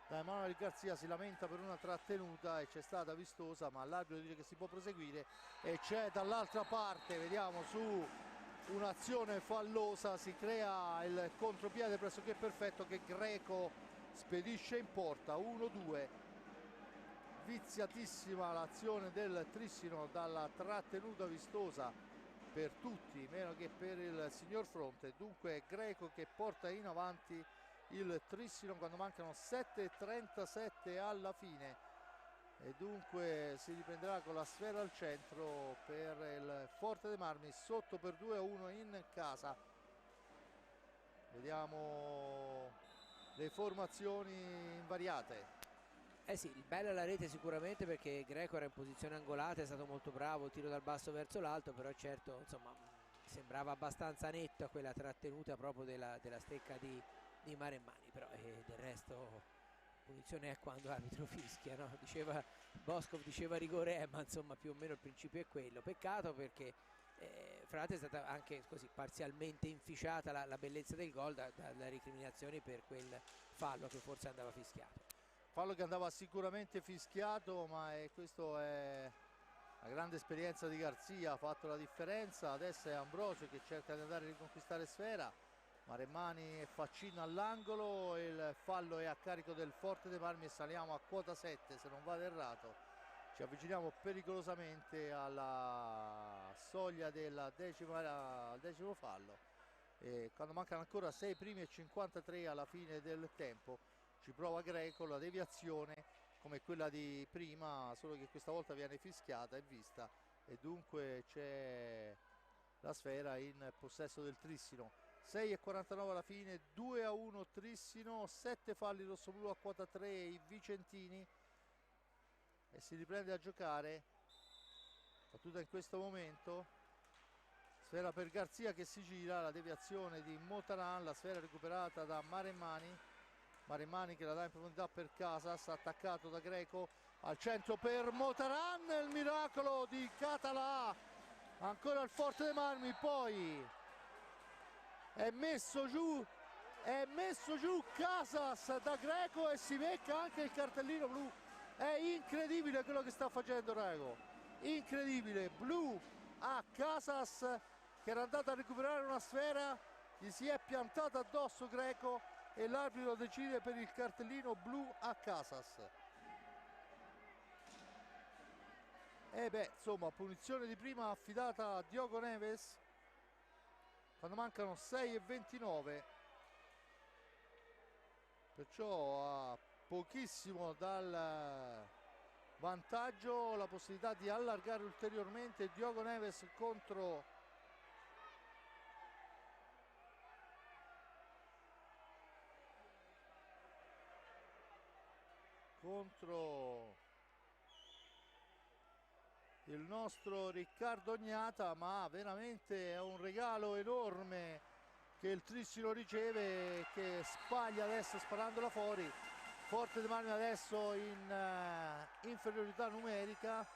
da Emanuele Garzia, si lamenta per una trattenuta e c'è stata vistosa, ma l'arbitro dice che si può proseguire e c'è dall'altra parte, vediamo, su un'azione fallosa si crea il contropiede pressoché perfetto che Greco spedisce in porta. 1-2, viziatissima l'azione del Trissino dalla trattenuta vistosa per tutti meno che per il signor Fronte, dunque Greco che porta in avanti il Trissino quando mancano 7:37 alla fine e dunque si riprenderà con la sfera al centro per il Forte dei Marmi, sotto per 2-1 in casa. Vediamo le formazioni invariate. Sì, il bello è la rete sicuramente, perché Greco era in posizione angolata, è stato molto bravo, tiro dal basso verso l'alto, però certo insomma sembrava abbastanza netta quella trattenuta proprio della stecca di Maremmani, però del resto punizione è quando l'arbitro fischia, no? Diceva Boscov, diceva rigore ma insomma più o meno il principio è quello. Peccato perché fra l'altro è stata anche così parzialmente inficiata la bellezza del gol dalle recriminazioni per quel fallo che forse andava fischiato. Fallo che andava sicuramente fischiato, ma questo è la grande esperienza di Garzia, ha fatto la differenza. Adesso è Ambrosio che cerca di andare a riconquistare sfera, Maremmani e Faccin all'angolo, il fallo è a carico del Forte dei Marmi e saliamo a quota 7 se non vado errato, ci avviciniamo pericolosamente alla soglia del decimo fallo e quando mancano ancora 6 primi e 53 alla fine del tempo ci prova Greco, la deviazione come quella di prima, solo che questa volta viene fischiata e vista e dunque c'è la sfera in possesso del Trissino. 6:49 alla fine, 2-1 Trissino, 7 falli rossoblu a quota 3 i vicentini e si riprende a giocare, battuta in questo momento, sfera per Garzia che si gira, la deviazione di Motaran, la sfera recuperata da Maremmani che la dà in profondità per Casas, attaccato da Greco, al centro per Motaran, il miracolo di Català, ancora il Forte dei Marmi, poi è messo giù Casas da Greco e si becca anche il cartellino blu. È incredibile quello che sta facendo Greco, incredibile, blu a Casas che era andato a recuperare una sfera, gli si è piantato addosso Greco e l'arbitro decide per il cartellino blu a Casas. E beh, insomma, punizione di prima affidata a Diogo Neves quando mancano 6:29, perciò a pochissimo dal vantaggio, la possibilità di allargare ulteriormente. Diogo Neves contro il nostro Riccardo Ognata, ma veramente è un regalo enorme che il Trissino riceve, che spaglia adesso sparandola fuori. Forte De Marmi adesso in inferiorità numerica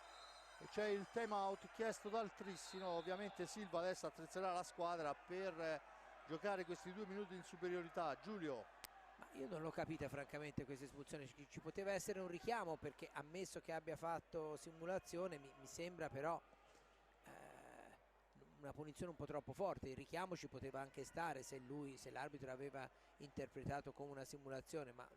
e c'è il time out chiesto dal Trissino. Ovviamente Silva adesso attrezzerà la squadra per giocare questi 2 minuti in superiorità. Giulio. Ma io non l'ho capita francamente questa espulsione, ci poteva essere un richiamo, perché ammesso che abbia fatto simulazione mi sembra però una punizione un po' troppo forte. Il richiamo ci poteva anche stare se l'arbitro aveva interpretato come una simulazione, ma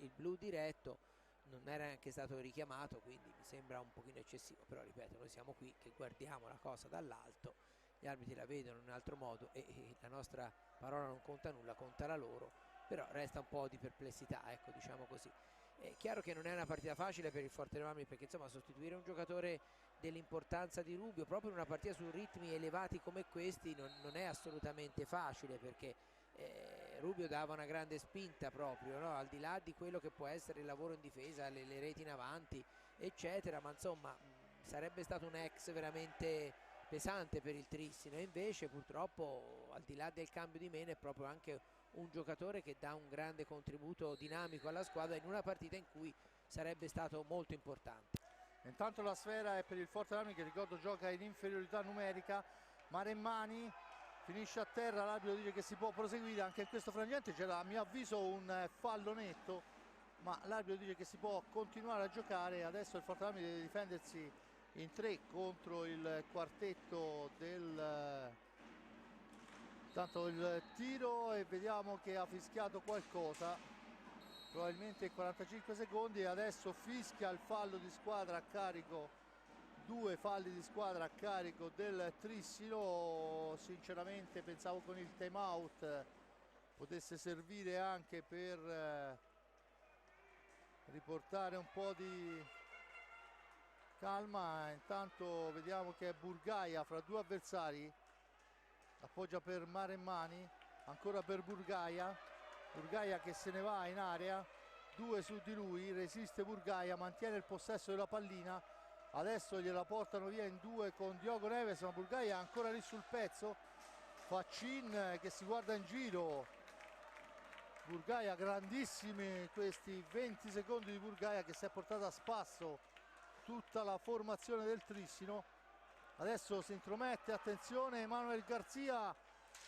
il blu diretto non era neanche stato richiamato, quindi mi sembra un pochino eccessivo. Però ripeto, noi siamo qui che guardiamo la cosa dall'alto, gli arbitri la vedono in un altro modo e la nostra parola non conta nulla, conta la loro. Però resta un po' di perplessità, ecco, diciamo così. È chiaro che non è una partita facile per il Forte Marmi, perché insomma sostituire un giocatore dell'importanza di Rubio proprio in una partita su ritmi elevati come questi non è assolutamente facile, perché Rubio dava una grande spinta proprio, no? Al di là di quello che può essere il lavoro in difesa, le reti in avanti eccetera, ma insomma sarebbe stato un ex veramente pesante per il Trissino, e invece purtroppo al di là del cambio di meno è proprio anche un giocatore che dà un grande contributo dinamico alla squadra in una partita in cui sarebbe stato molto importante. Intanto la sfera è per il Forte Marmi, che ricordo gioca in inferiorità numerica. Maremmani finisce a terra, l'arbitro dice che si può proseguire. Anche in questo frangente c'era a mio avviso un fallo netto, ma l'arbitro dice che si può continuare a giocare. Adesso il Forte Marmi deve difendersi in 3 contro il quartetto del... Tanto il tiro, e vediamo che ha fischiato qualcosa, probabilmente 45 secondi, e adesso fischia il fallo di squadra a carico, 2 falli di squadra a carico del Trissino. Sinceramente pensavo con il time out potesse servire anche per riportare un po' di calma. Intanto vediamo che è Burgaia fra 2 avversari, appoggia per Maremmani, ancora per Burgaia che se ne va in area, 2 su di lui, resiste Burgaia, mantiene il possesso della pallina, adesso gliela portano via in 2 con Diogo Neves, ma Burgaia è ancora lì sul pezzo. Faccin che si guarda in giro, Burgaia, grandissimi questi 20 secondi di Burgaia, che si è portata a spasso tutta la formazione del Trissino. Adesso si intromette, attenzione, Emanuel Garzia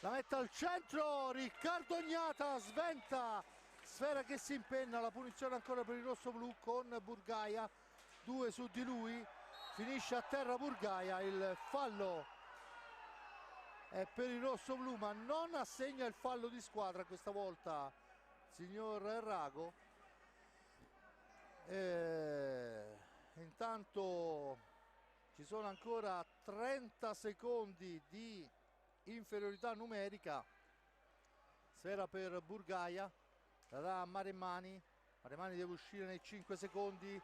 la mette al centro, Riccardo Ognata sventa, sfera che si impenna, la punizione ancora per il rosso-blu con Burgaia, 2 su di lui, finisce a terra Burgaia, il fallo è per il rosso-blu, ma non assegna il fallo di squadra questa volta signor Rago. Intanto ci sono ancora 30 secondi di inferiorità numerica, sfera per Burgaia, la dà a Maremmani, Maremmani deve uscire nei 5 secondi,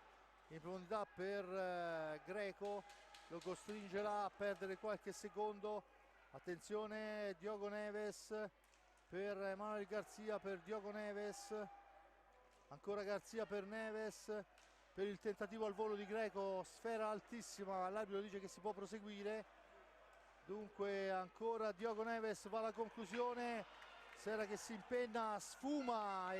in profondità per Greco, lo costringerà a perdere qualche secondo. Attenzione, Diogo Neves per Emanuel Garzia, per Diogo Neves, ancora Garzia per Neves, per il tentativo al volo di Greco, sfera altissima, l'arbitro dice che si può proseguire, dunque ancora Diogo Neves, va alla conclusione, sfera che si impenna, sfuma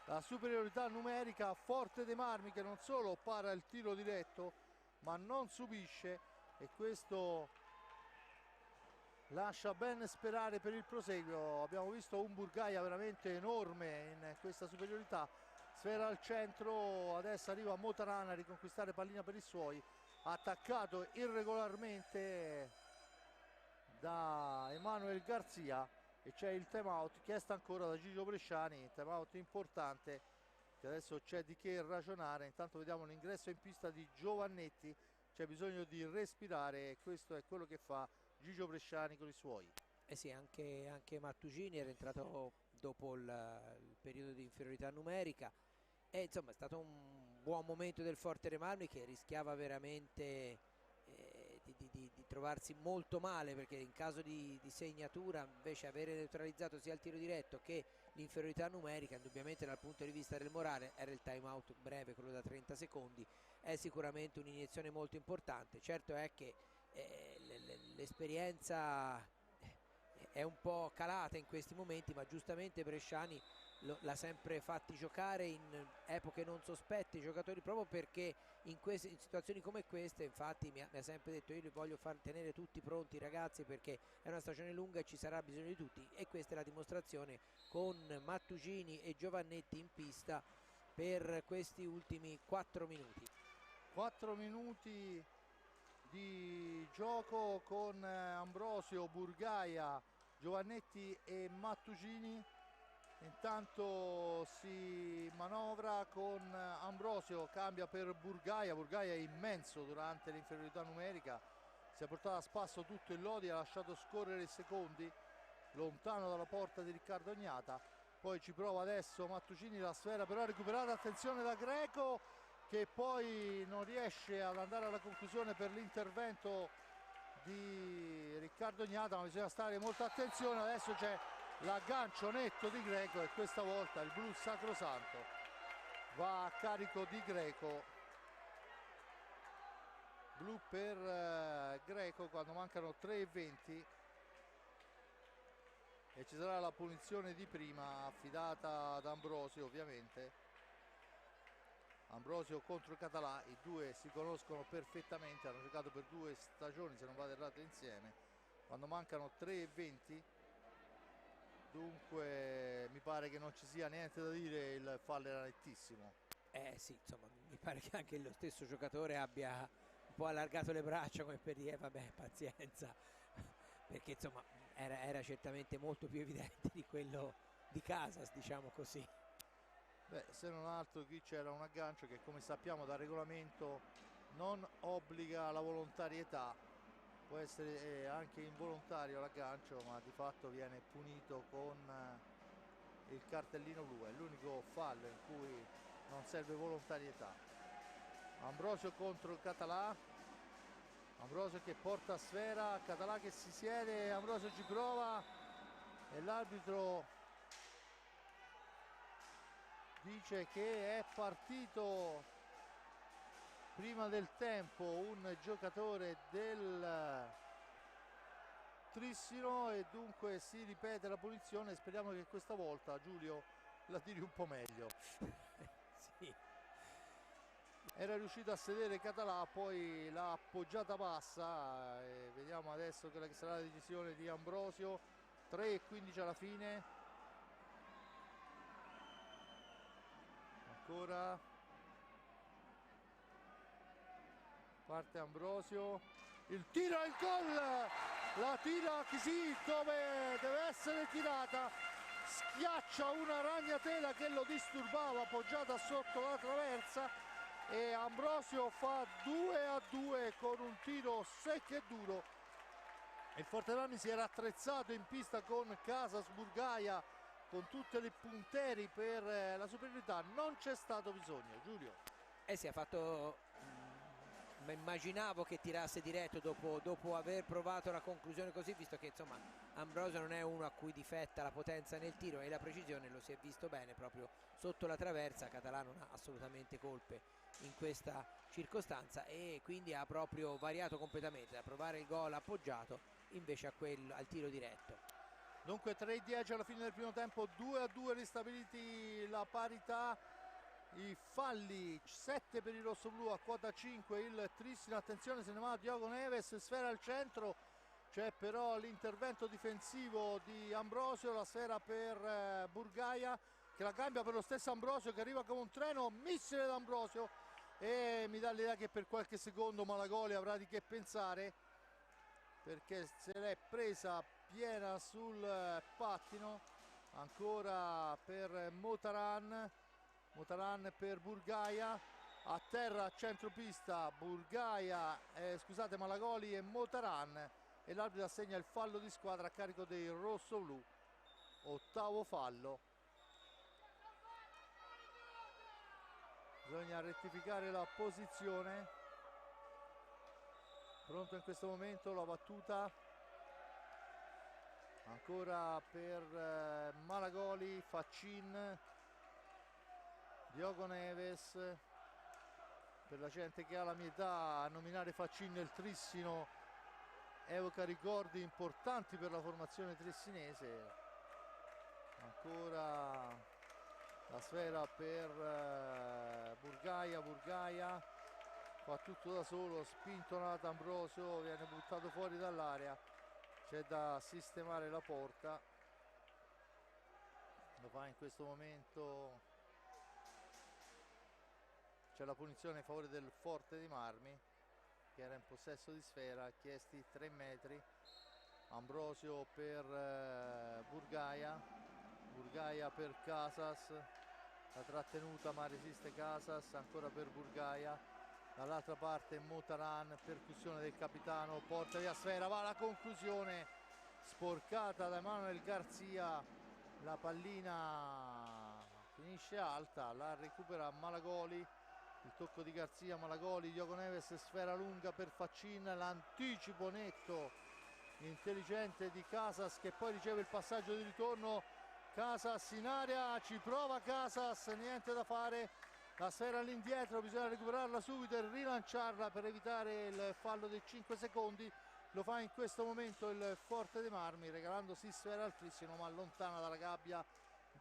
la superiorità numerica. Forte De Marmi che non solo para il tiro diretto ma non subisce, e questo lascia ben sperare per il proseguo. Abbiamo visto un Burgaia veramente enorme in questa superiorità. Sfera al centro, adesso arriva Motarana a riconquistare pallina per i suoi, attaccato irregolarmente da Emanuel Garzia, e c'è il time out chiesto ancora da Gigio Bresciani, time out importante che adesso c'è di che ragionare. Intanto vediamo l'ingresso in pista di Giovannetti, c'è bisogno di respirare e questo è quello che fa Gigio Bresciani con i suoi. Eh sì, anche Martugini era entrato dopo il periodo di inferiorità numerica, e insomma è stato un buon momento del Forte De Marmi, che rischiava veramente di trovarsi molto male, perché in caso di segnatura invece avere neutralizzato sia il tiro diretto che l'inferiorità numerica, indubbiamente dal punto di vista del morale era il time out breve, quello da 30 secondi, è sicuramente un'iniezione molto importante. Certo è che l'esperienza è un po' calata in questi momenti, ma giustamente Bresciani l'ha sempre fatti giocare in epoche non sospette i giocatori, proprio perché in situazioni come queste, infatti mi ha sempre detto: io li voglio far tenere tutti pronti ragazzi, perché è una stagione lunga e ci sarà bisogno di tutti, e questa è la dimostrazione con Mattugini e Giovannetti in pista per questi ultimi 4 minuti. 4 minuti di gioco con Ambrosio, Burgaia, Giovannetti e Mattugini. Intanto si manovra con Ambrosio, cambia per Burgaia. Burgaia è immenso durante l'inferiorità numerica, si è portato a spasso tutto il Lodi, ha lasciato scorrere i secondi lontano dalla porta di Riccardo Ognata. Poi ci prova adesso Mattugini, la sfera però recuperata, attenzione da Greco, che poi non riesce ad andare alla conclusione per l'intervento di Riccardo Ognata, ma bisogna stare molta attenzione. Adesso c'è l'aggancio netto di Greco e questa volta il blu sacrosanto va a carico di Greco. Blu per Greco quando mancano 3:20 e ci sarà la punizione di prima affidata ad Ambrosio, ovviamente. Ambrosio contro Català, i due si conoscono perfettamente, hanno giocato per 2 stagioni se non vado errato insieme. Quando mancano 3:20, dunque mi pare che non ci sia niente da dire, il fallo era nettissimo. Sì, insomma, mi pare che anche lo stesso giocatore abbia un po' allargato le braccia come per dire vabbè, pazienza, perché insomma era certamente molto più evidente di quello di Casas, diciamo così. Beh, se non altro qui c'era un aggancio che, come sappiamo dal regolamento, non obbliga la volontarietà, può essere anche involontario l'aggancio, ma di fatto viene punito con il cartellino blu. È l'unico fallo in cui non serve volontarietà. Ambrosio contro Català, Ambrosio che porta a sfera, Català che si siede, Ambrosio ci prova e l'arbitro dice che è partito prima del tempo un giocatore del Trissino e dunque si ripete la punizione. Speriamo che questa volta Giulio la tiri un po' meglio. Sì. Era riuscito a sedere Català, poi l'ha appoggiata bassa e vediamo adesso quella che sarà la decisione di Ambrosio. 3:15 alla fine. Ancora parte Ambrosio, il tiro e il gol, la tira così dove deve essere tirata, schiaccia una ragnatela che lo disturbava appoggiata sotto la traversa e Ambrosio fa 2-2 con un tiro secco e duro. Il Fortebrani si era attrezzato in pista con Casas, Burgaia, con tutte le punteri per la superiorità, non c'è stato bisogno. Giulio. Si è fatto, immaginavo che tirasse diretto dopo aver provato la conclusione così, visto che insomma Ambrosio non è uno a cui difetta la potenza nel tiro e la precisione, lo si è visto bene proprio sotto la traversa. Català non ha assolutamente colpe in questa circostanza e quindi ha proprio variato completamente, da provare il gol appoggiato invece al tiro diretto. Dunque 3:10 alla fine del primo tempo, 2-2 ristabiliti la parità. I falli, 7 per il rossoblu, a quota 5 il Trissino. Attenzione, se ne va Diogo Neves, sfera al centro, c'è però l'intervento difensivo di Ambrosio, la sfera per Burgaia che la cambia per lo stesso Ambrosio che arriva come un treno, missile d'Ambrosio e mi dà l'idea che per qualche secondo Malagoli avrà di che pensare, perché se l'è presa piena sul pattino. Ancora per Motaran per Burgaia, a terra a centropista Burgaia, scusate, Malagoli e Motaran, e l'arbitro assegna il fallo di squadra a carico dei rossoblu, ottavo fallo. Bisogna rettificare la posizione. Pronto in questo momento la battuta ancora per Malagoli, Faccin, Diogo Neves. Per la gente che ha la mia età, a nominare Faccin nel Trissino evoca ricordi importanti per la formazione tressinese. Ancora la sfera per Burgaia fa tutto da solo, spinto Nathan Ambrosio, viene buttato fuori dall'area, c'è da sistemare la porta, lo fa in questo momento, c'è la punizione in favore del Forte dei Marmi che era in possesso di sfera, chiesti 3 metri. Ambrosio per Burgaia per Casas, la trattenuta ma resiste Casas, ancora per Burgaia, dall'altra parte Motaran, percussione del capitano, porta via sfera, va alla conclusione, sporcata da Emanuel Garzia, la pallina finisce alta, la recupera Malagoli, il tocco di Garzia, Malagoli, Diogo Neves, sfera lunga per Faccin, l'anticipo netto intelligente di Casas che poi riceve il passaggio di ritorno. Casas in area, ci prova Casas, niente da fare, la sfera all'indietro, bisogna recuperarla subito e rilanciarla per evitare il fallo dei 5 secondi. Lo fa in questo momento il Forte dei Marmi, regalandosi sfera al Trissino, ma lontana dalla gabbia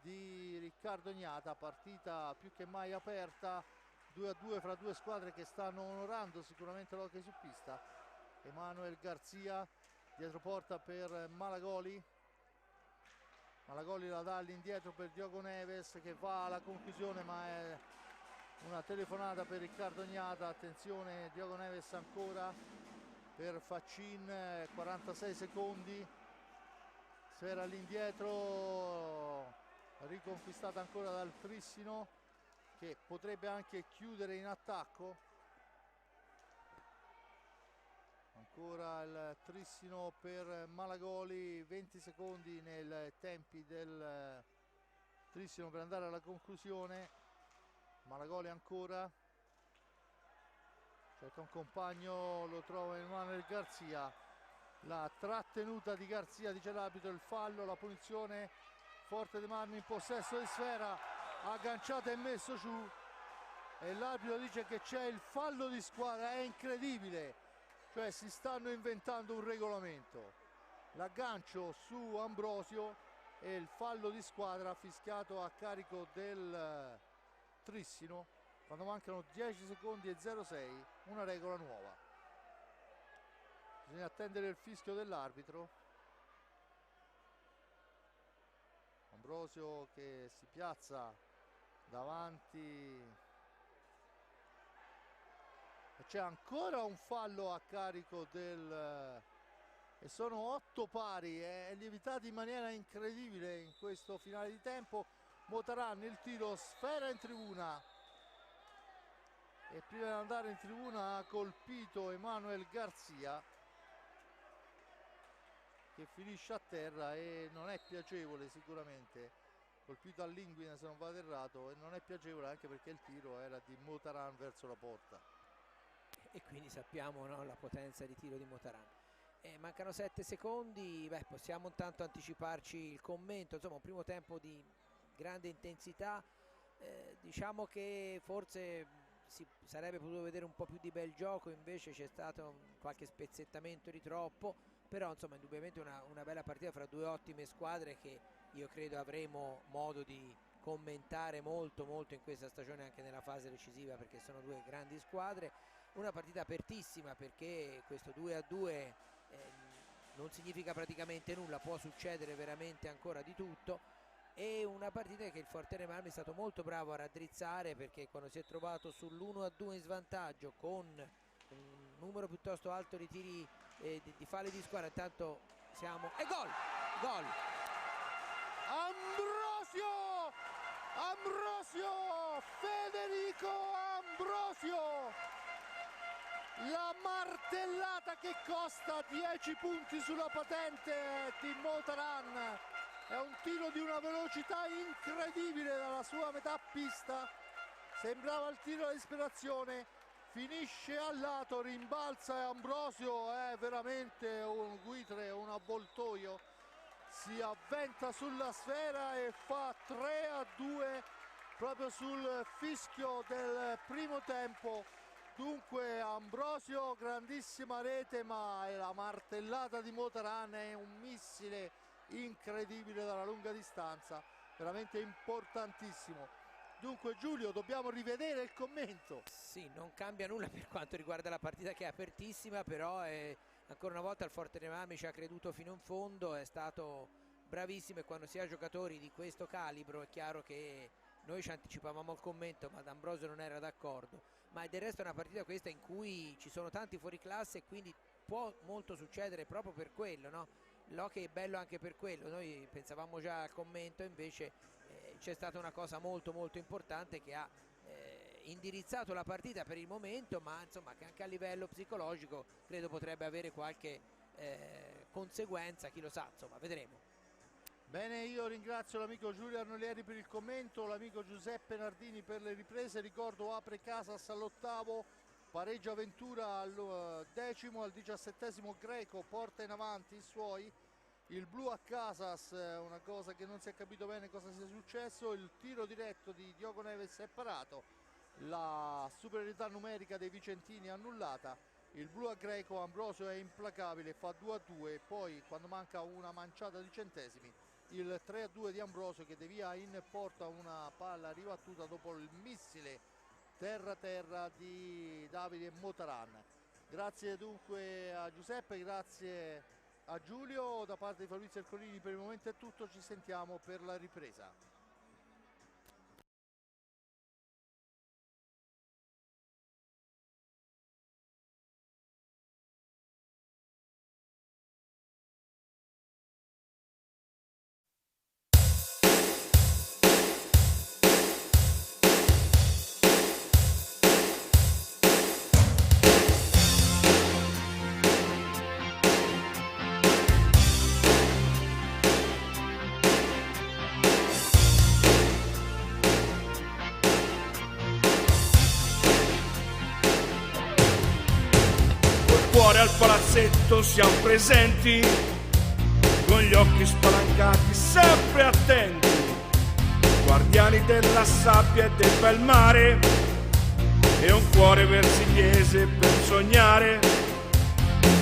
di Riccardo Ignata. Partita più che mai aperta, 2-2 fra due squadre che stanno onorando sicuramente l'hockey su pista. Emanuel Garzia, dietro porta per Malagoli, Malagoli la dà all'indietro per Diogo Neves che va alla conclusione, ma è una telefonata per Riccardo Ignata. Attenzione, Diogo Neves ancora per Faccin, 46 secondi, sfera all'indietro, riconquistata ancora dal Trissino che potrebbe anche chiudere in attacco. Ancora il Trissino per Malagoli, 20 secondi nei tempi del Trissino per andare alla conclusione. Malagoli ancora, cerca un compagno, lo trova Emanuel Garzia, la trattenuta di Garzia, dice l'arbitro, il fallo, la punizione. Forte dei Marmi in possesso di sfera, agganciato e messo giù e l'arbitro dice che c'è il fallo di squadra. È incredibile, cioè si stanno inventando un regolamento. L'aggancio su Ambrosio e il fallo di squadra fischiato a carico del Trissino quando mancano 10 secondi e 0,6, una regola nuova. Bisogna attendere il fischio dell'arbitro. Ambrosio che si piazza davanti, c'è ancora un fallo a carico del, e sono 8 pari, è lievitato in maniera incredibile in questo finale di tempo. Motaran il tiro, sfera in tribuna e prima di andare in tribuna ha colpito Emanuel Garzia che finisce a terra e non è piacevole sicuramente, colpito all'inguine se non vado errato, e non è piacevole anche perché il tiro era di Motaran verso la porta. E quindi sappiamo, no, la potenza di tiro di Motaran. Mancano 7 secondi, possiamo intanto anticiparci il commento, insomma un primo tempo di grande intensità, diciamo che forse si sarebbe potuto vedere un po' più di bel gioco, invece c'è stato qualche spezzettamento di troppo, però insomma indubbiamente una bella partita fra due ottime squadre che io credo avremo modo di commentare molto in questa stagione, anche nella fase decisiva, perché sono due grandi squadre. Una partita apertissima perché questo 2-2 non significa praticamente nulla, può succedere veramente ancora di tutto, e una partita che il Forte dei Marmi è stato molto bravo a raddrizzare, perché quando si è trovato sull'1-2 in svantaggio con un numero piuttosto alto di tiri di falli di squadra, intanto siamo e gol Ambrosio, Federico Ambrosio, la martellata che costa 10 punti sulla patente di Motaran. È un tiro di una velocità incredibile dalla sua metà pista, sembrava il tiro da disperazione, finisce al lato, rimbalza e Ambrosio è veramente un guitre, un avvoltoio, si avventa sulla sfera e fa 3-2 proprio sul fischio del primo tempo. Dunque Ambrosio, grandissima rete, ma è la martellata di Motaran, è un missile incredibile dalla lunga distanza, veramente importantissimo. Dunque Giulio, dobbiamo rivedere il commento. Sì, non cambia nulla per quanto riguarda la partita, che è apertissima, però ancora una volta il Forte dei Marmi ci ha creduto fino in fondo, è stato bravissimo, e quando si ha giocatori di questo calibro è chiaro che noi ci anticipavamo al commento, ma D'Ambrosio non era d'accordo. Ma del resto è una partita questa in cui ci sono tanti fuoriclasse, e quindi può molto succedere proprio per quello, no? L'hockey è bello anche per quello. Noi pensavamo già al commento, invece c'è stata una cosa molto molto importante che ha indirizzato la partita per il momento, ma insomma che anche a livello psicologico credo potrebbe avere qualche conseguenza, chi lo sa, insomma vedremo. Bene, io ringrazio l'amico Giulio Arnolieri per il commento, l'amico Giuseppe Nardini per le riprese. Ricordo apre Casas all'8º, pareggia Ventura al 10º, al 17º Greco porta in avanti i suoi. Il blu a Casas, una cosa che non si è capito bene cosa sia successo. Il tiro diretto di Diogo Neves è parato, la superiorità numerica dei vicentini annullata. Il blu a Greco, Ambrosio è implacabile, fa 2-2, poi quando manca una manciata di centesimi il 3-2 di Ambrosio che devia in porta una palla ribattuta dopo il missile terra-terra di Davide Motaran. Grazie dunque a Giuseppe, grazie a Giulio, da parte di Fabrizio Ercolini per il momento è tutto, ci sentiamo per la ripresa. Al palazzetto siamo presenti, con gli occhi spalancati, sempre attenti, guardiani della sabbia e del bel mare, e un cuore versigliese per sognare.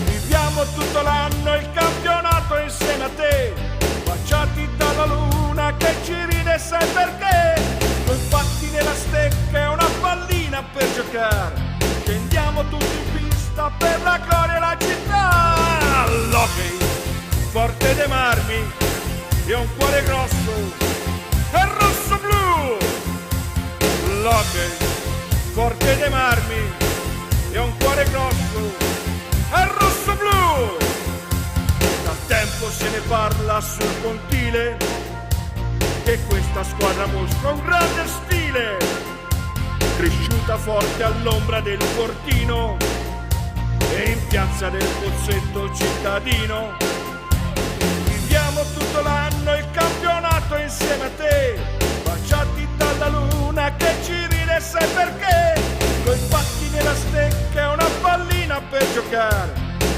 Viviamo tutto l'anno il campionato insieme a te, baciati dalla luna che ci ride, sai perché? Noi fatti nella stecca e una pallina per giocare, scendiamo tutti in pista per la gloria e la città. L'hockey, Forte dei Marmi, e un cuore grosso, è rosso-blu. L'hockey, Forte dei Marmi, e un cuore grosso, è rosso-blu. Da tempo se ne parla sul pontile, che questa squadra mostra un grande stile, cresciuta forte all'ombra del fortino e in piazza del Pozzetto cittadino. Viviamo tutto l'anno il campionato insieme a te, baciati dalla luna che ci ride, sai perché? Coi patti nella stecca e una pallina per giocare,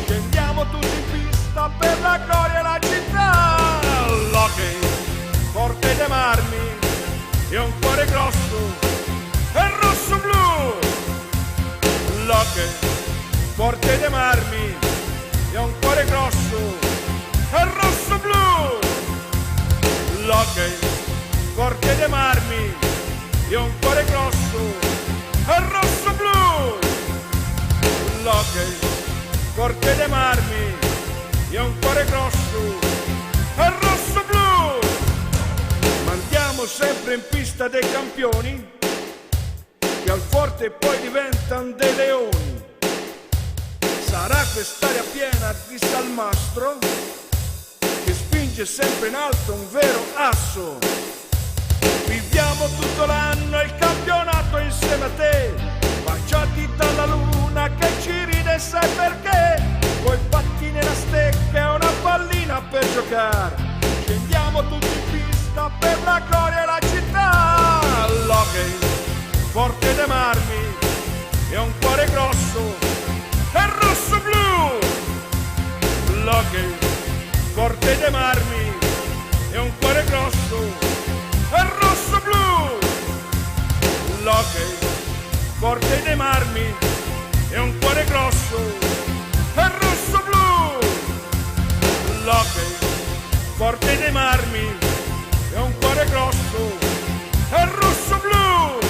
scendiamo tutti in pista per la gloria e la città. L'hockey, Forte dei Marmi, e un cuore grosso, è rosso-blu. L'hockey, Forte dei Marmi, e un cuore grosso, è rosso-blu. L'hockey, Forte dei Marmi, e un cuore grosso, è rosso-blu. L'hockey, Forte dei Marmi, e un cuore grosso, è rosso-blu. Mandiamo sempre in pista dei campioni, che al Forte poi diventano dei leoni. Sarà quest'aria piena di salmastro che spinge sempre in alto un vero asso. Viviamo tutto l'anno il campionato insieme a te, baciati dalla luna che ci ride, sai perché? Coi patti nella stecca e una pallina per giocare, scendiamo tutti in pista per la gloria e la città. L'hockey, Forte dei Marmi, e un cuore grosso, è rosso-blu. L'hockey, Forte dei Marmi, e un cuore grosso, è rosso-blu. L'hockey, Forte dei Marmi, armi e un cuore grosso e rosso blu.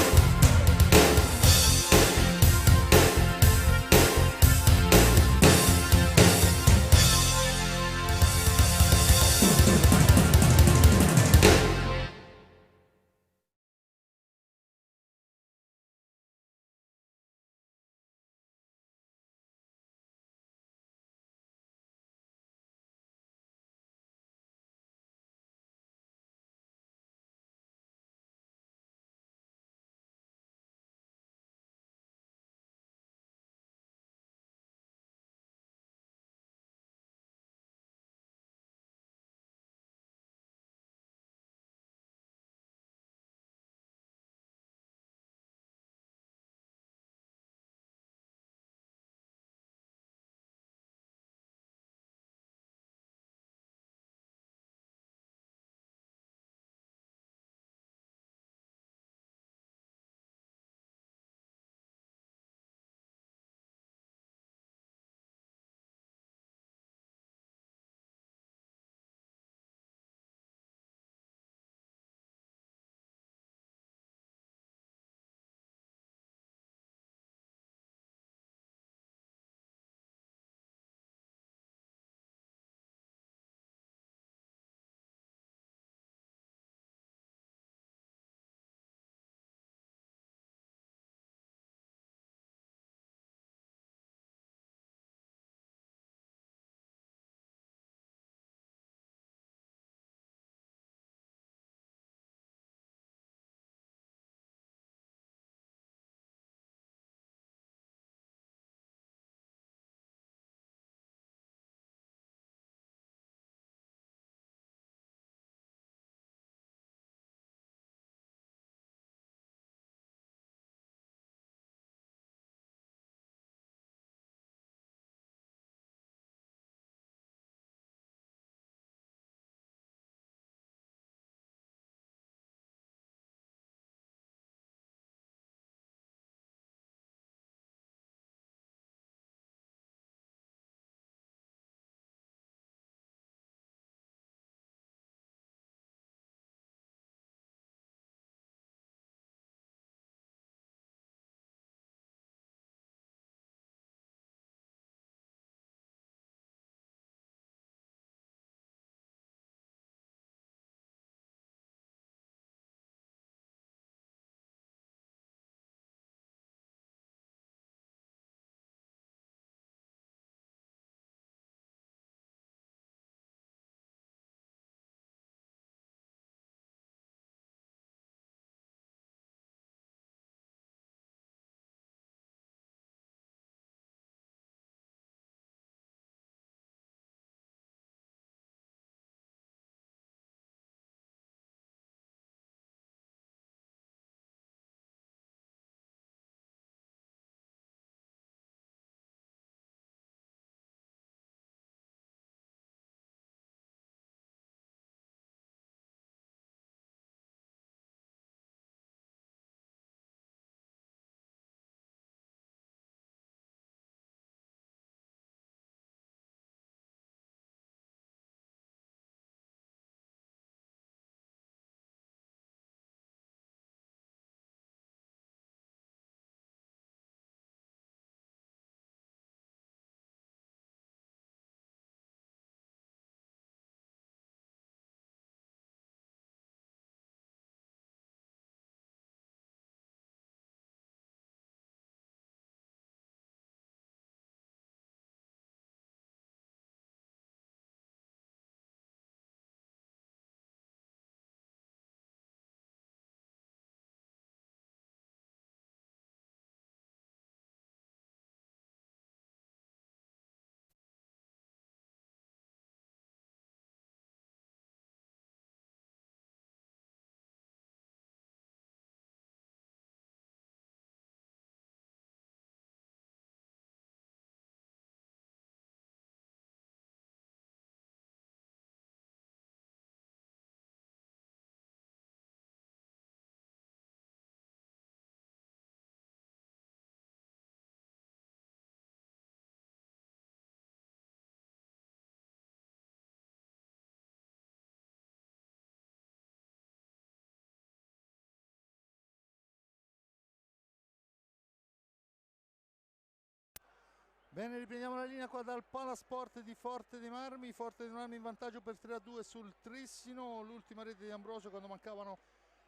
Bene, riprendiamo la linea qua dal Palasport di Forte dei Marmi. Forte dei Marmi in vantaggio per 3-2 sul Trissino. L'ultima rete di Ambrosio quando mancavano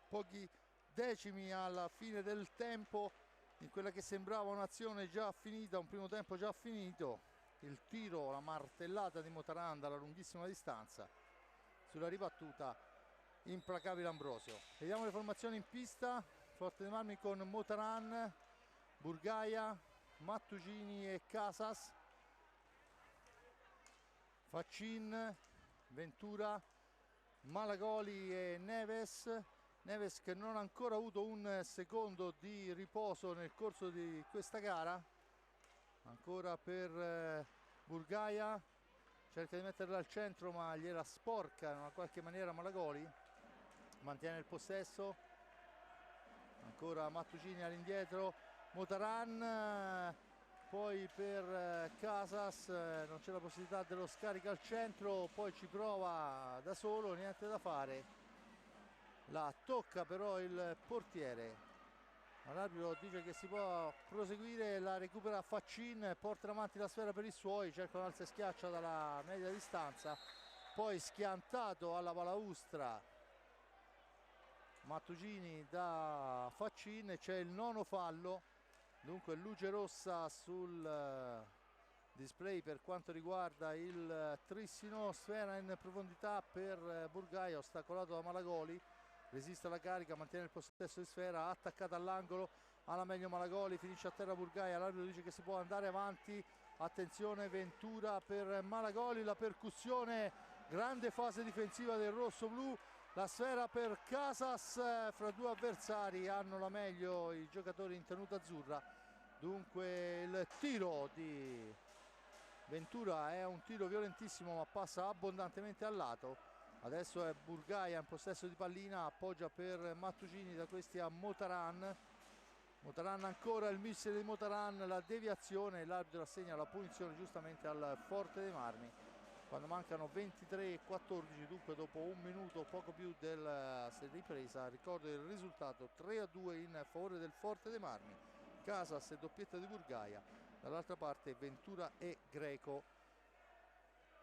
pochi decimi alla fine del tempo, in quella che sembrava un'azione già finita, un primo tempo già finito. Il tiro, la martellata di Motaran dalla lunghissima distanza sulla ribattuta, implacabile Ambrosio. Vediamo le formazioni in pista. Forte dei Marmi con Motaran, Burgaia, Mattugini e Casas, Faccin, Ventura, Malagoli e Neves. Neves che non ha ancora avuto un secondo di riposo nel corso di questa gara. Ancora per Burgaia, cerca di metterla al centro ma gliela sporca in una qualche maniera Malagoli. Mantiene il possesso, ancora Mattugini all'indietro, Motaran, poi per Casas, non c'è la possibilità dello scarico al centro, poi ci prova da solo, niente da fare. La tocca però il portiere, l'arbitro dice che si può proseguire, la recupera Faccin, porta avanti la sfera per i suoi, cerca un alza e schiaccia dalla media distanza, poi schiantato alla balaustra Mattugini da Faccin. C'è il nono fallo, dunque luce rossa sul display per quanto riguarda il Trissino. Sfera in profondità per Burgaia, ostacolato da Malagoli, resiste alla carica, mantiene il possesso di sfera, attaccata all'angolo, alla meglio Malagoli, finisce a terra Burgaia, l'arbitro dice che si può andare avanti. Attenzione, Ventura per Malagoli, la percussione, grande fase difensiva del rosso-blu. La sfera per Casas, fra due avversari, hanno la meglio i giocatori in tenuta azzurra. Dunque il tiro di Ventura è un tiro violentissimo ma passa abbondantemente al lato. Adesso è Burgaia in possesso di pallina, appoggia per Mattugini, da questi a Motaran. Motaran ancora, il missile di Motaran, la deviazione, l'arbitro assegna la punizione giustamente al Forte dei Marmi. Quando mancano 23:14, dunque dopo un minuto poco più della ripresa, ricordo il risultato 3-2 in favore del Forte dei Marmi. Casas e doppietta di Burgaia, dall'altra parte Ventura e Greco.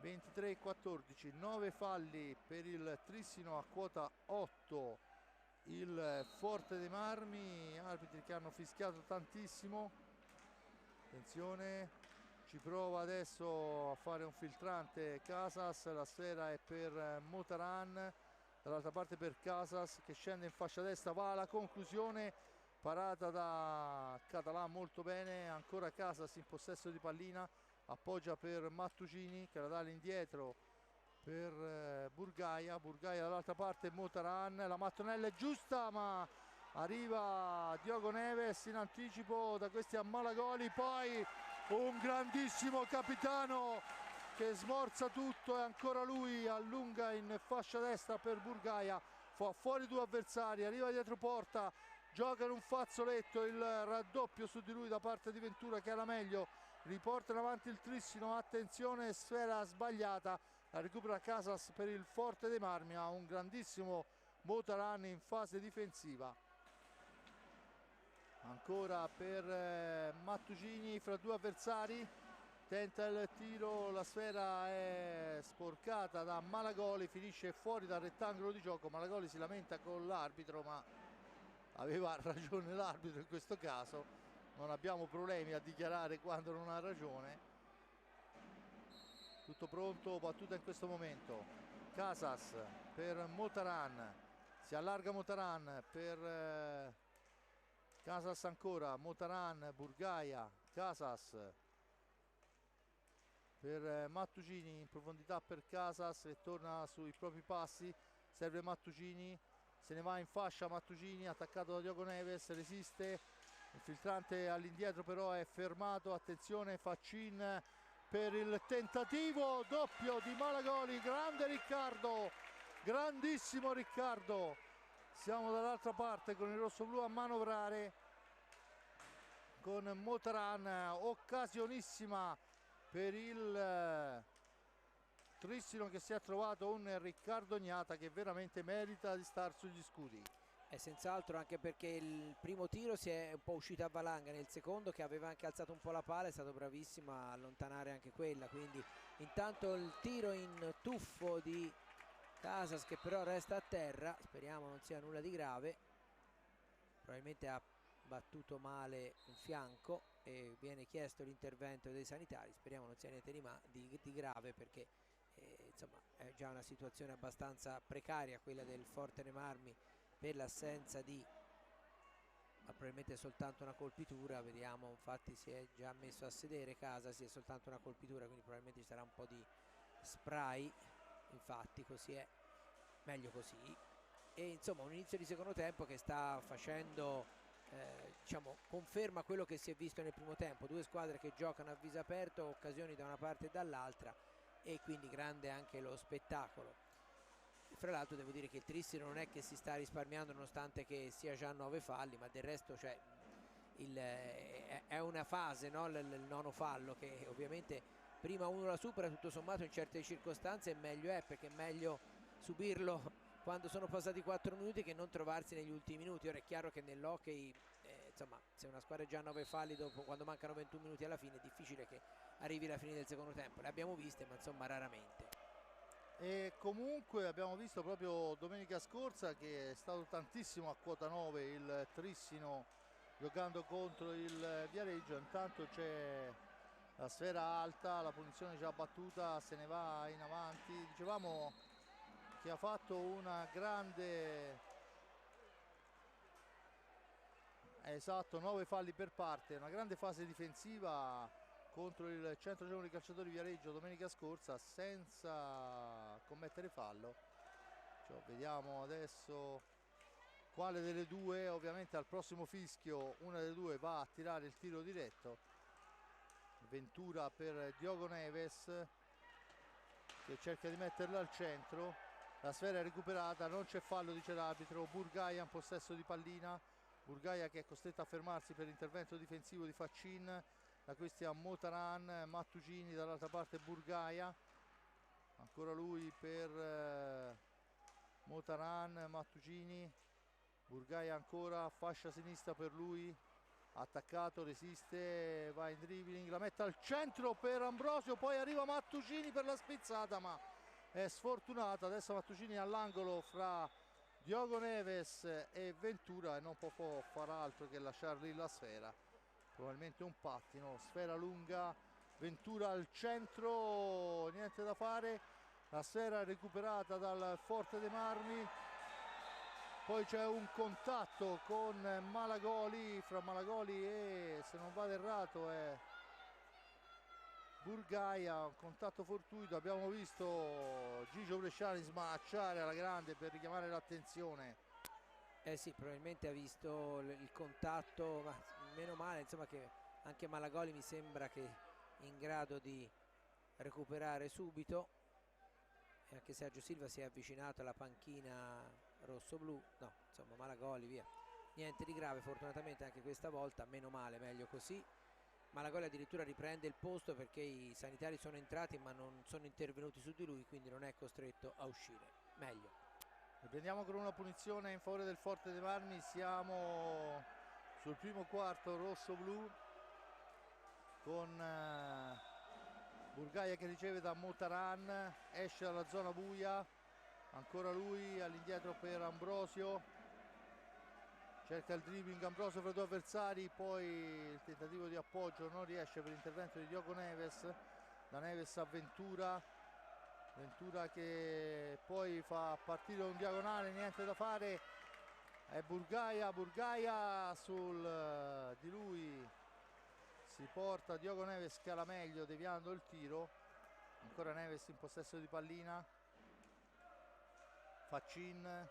23:14, 9 falli per il Trissino, a quota 8 il Forte dei Marmi, arbitri che hanno fischiato tantissimo. Attenzione, ci prova adesso a fare un filtrante Casas, la sfera è per Motaran, dall'altra parte per Casas che scende in fascia destra, va alla conclusione, parata da Català molto bene, ancora Casas in possesso di pallina, appoggia per Mattugini che la dà all'indietro per Burgaia, Burgaia dall'altra parte Motaran, la mattonella è giusta ma arriva Diogo Neves in anticipo, da questi a Malagoli, poi un grandissimo Capitano che smorza tutto e ancora lui allunga in fascia destra per Burgaia, fa fuori due avversari, arriva dietro porta, gioca in un fazzoletto, il raddoppio su di lui da parte di Ventura che è la meglio, riporta in avanti il Trissino, attenzione, sfera sbagliata, la recupera Casas per il Forte dei Marmi, ha un grandissimo Motaran in fase difensiva. Ancora per Mattugini fra due avversari, tenta il tiro, la sfera è sporcata da Malagoli, finisce fuori dal rettangolo di gioco. Malagoli si lamenta con l'arbitro ma aveva ragione l'arbitro in questo caso, non abbiamo problemi a dichiarare quando non ha ragione. Tutto pronto, battuta in questo momento, Casas per Motaran, si allarga Motaran per Casas ancora, Motaran, Burgaia, Casas per Mattugini, in profondità per Casas e torna sui propri passi, serve Mattugini, se ne va in fascia Mattugini, attaccato da Diogo Neves, resiste, il filtrante all'indietro però è fermato, attenzione Faccin per il tentativo doppio di Malagoli, grande Riccardo, grandissimo Riccardo. Siamo dall'altra parte con il rosso-blu a manovrare con Motaran, occasionissima per il Trissino che si è trovato un Riccardo Gnata che veramente merita di star sugli scudi. E senz'altro, anche perché il primo tiro si è un po' uscito a valanga, nel secondo, che aveva anche alzato un po' la pala, è stato bravissimo a allontanare anche quella. Quindi intanto il tiro in tuffo di Casas, che però resta a terra, speriamo non sia nulla di grave. Probabilmente ha battuto male un fianco e viene chiesto l'intervento dei sanitari, speriamo non sia niente di grave, perché insomma è già una situazione abbastanza precaria quella del Forte dei Marmi, per l'assenza di, ma probabilmente soltanto una colpitura. Vediamo, infatti si è già messo a sedere Casas, è soltanto una colpitura, quindi probabilmente ci sarà un po' di spray, infatti così è, meglio così. E insomma un inizio di secondo tempo che sta facendo, diciamo, conferma quello che si è visto nel primo tempo, due squadre che giocano a viso aperto, occasioni da una parte e dall'altra, e quindi grande anche lo spettacolo. Fra l'altro devo dire che il Trissino non è che si sta risparmiando, nonostante che sia già a 9 falli, ma del resto, cioè, è una fase, no? Il nono fallo, che ovviamente prima uno la supera, tutto sommato in certe circostanze meglio è, perché è meglio subirlo quando sono passati 4 minuti che non trovarsi negli ultimi minuti. Ora è chiaro che nell'hockey, insomma, se una squadra è già a 9 falli dopo, quando mancano 21 minuti alla fine, è difficile che arrivi alla fine del secondo tempo. Le abbiamo viste, ma insomma raramente. E comunque abbiamo visto proprio domenica scorsa che è stato tantissimo a quota 9 il Trissino giocando contro il Viareggio. Intanto c'è la sfera alta, la punizione già battuta, se ne va in avanti. Dicevamo che ha fatto una grande, esatto, 9 falli per parte, una grande fase difensiva contro il centro giovani calciatori Viareggio domenica scorsa senza commettere fallo. Cioè, vediamo adesso quale delle due, ovviamente al prossimo fischio una delle due va a tirare il tiro diretto. Ventura per Diogo Neves che cerca di metterla al centro, la sfera è recuperata, non c'è fallo, dice l'arbitro. Burgaia in possesso di pallina, Burgaia che è costretto a fermarsi per l'intervento difensivo di Faccin. Da questi a Motaran, Mattugini dall'altra parte Burgaia, ancora lui per Motaran, Mattugini, Burgaia ancora, fascia sinistra per lui, attaccato, resiste, va in dribbling, la mette al centro per Ambrosio, poi arriva Mattugini per la spizzata ma è sfortunata. Adesso Mattugini all'angolo fra Diogo Neves e Ventura e non può far altro che lasciargli la sfera. Probabilmente un pattino, sfera lunga, Ventura al centro, niente da fare, la sfera recuperata dal Forte dei Marmi, poi c'è un contatto con Malagoli, fra Malagoli e, se non vado errato, è Burgaia, un contatto fortuito. Abbiamo visto Gigio Bresciani smanacciare alla grande per richiamare l'attenzione. Sì, probabilmente ha visto il contatto, ma meno male, insomma, che anche Malagoli mi sembra che in grado di recuperare subito, e anche Sergio Silva si è avvicinato alla panchina rosso-blu. No, insomma, Malagoli, via, niente di grave fortunatamente anche questa volta, meno male, meglio così. Malagoli addirittura riprende il posto perché i sanitari sono entrati ma non sono intervenuti su di lui, quindi non è costretto a uscire, meglio. Riprendiamo con una punizione in favore del Forte dei Marmi, siamo sul primo quarto rosso-blu con Burgaia che riceve da Motaran, esce dalla zona buia, ancora lui all'indietro per Ambrosio, cerca il dribbling Ambrosio fra due avversari, poi il tentativo di appoggio non riesce per l'intervento di Diogo Neves, da Neves a Ventura, Ventura che poi fa partire un diagonale, niente da fare, è Burgaia, Burgaia di lui si porta Diogo Neves che ha meglio deviando il tiro, ancora Neves in possesso di pallina, Faccin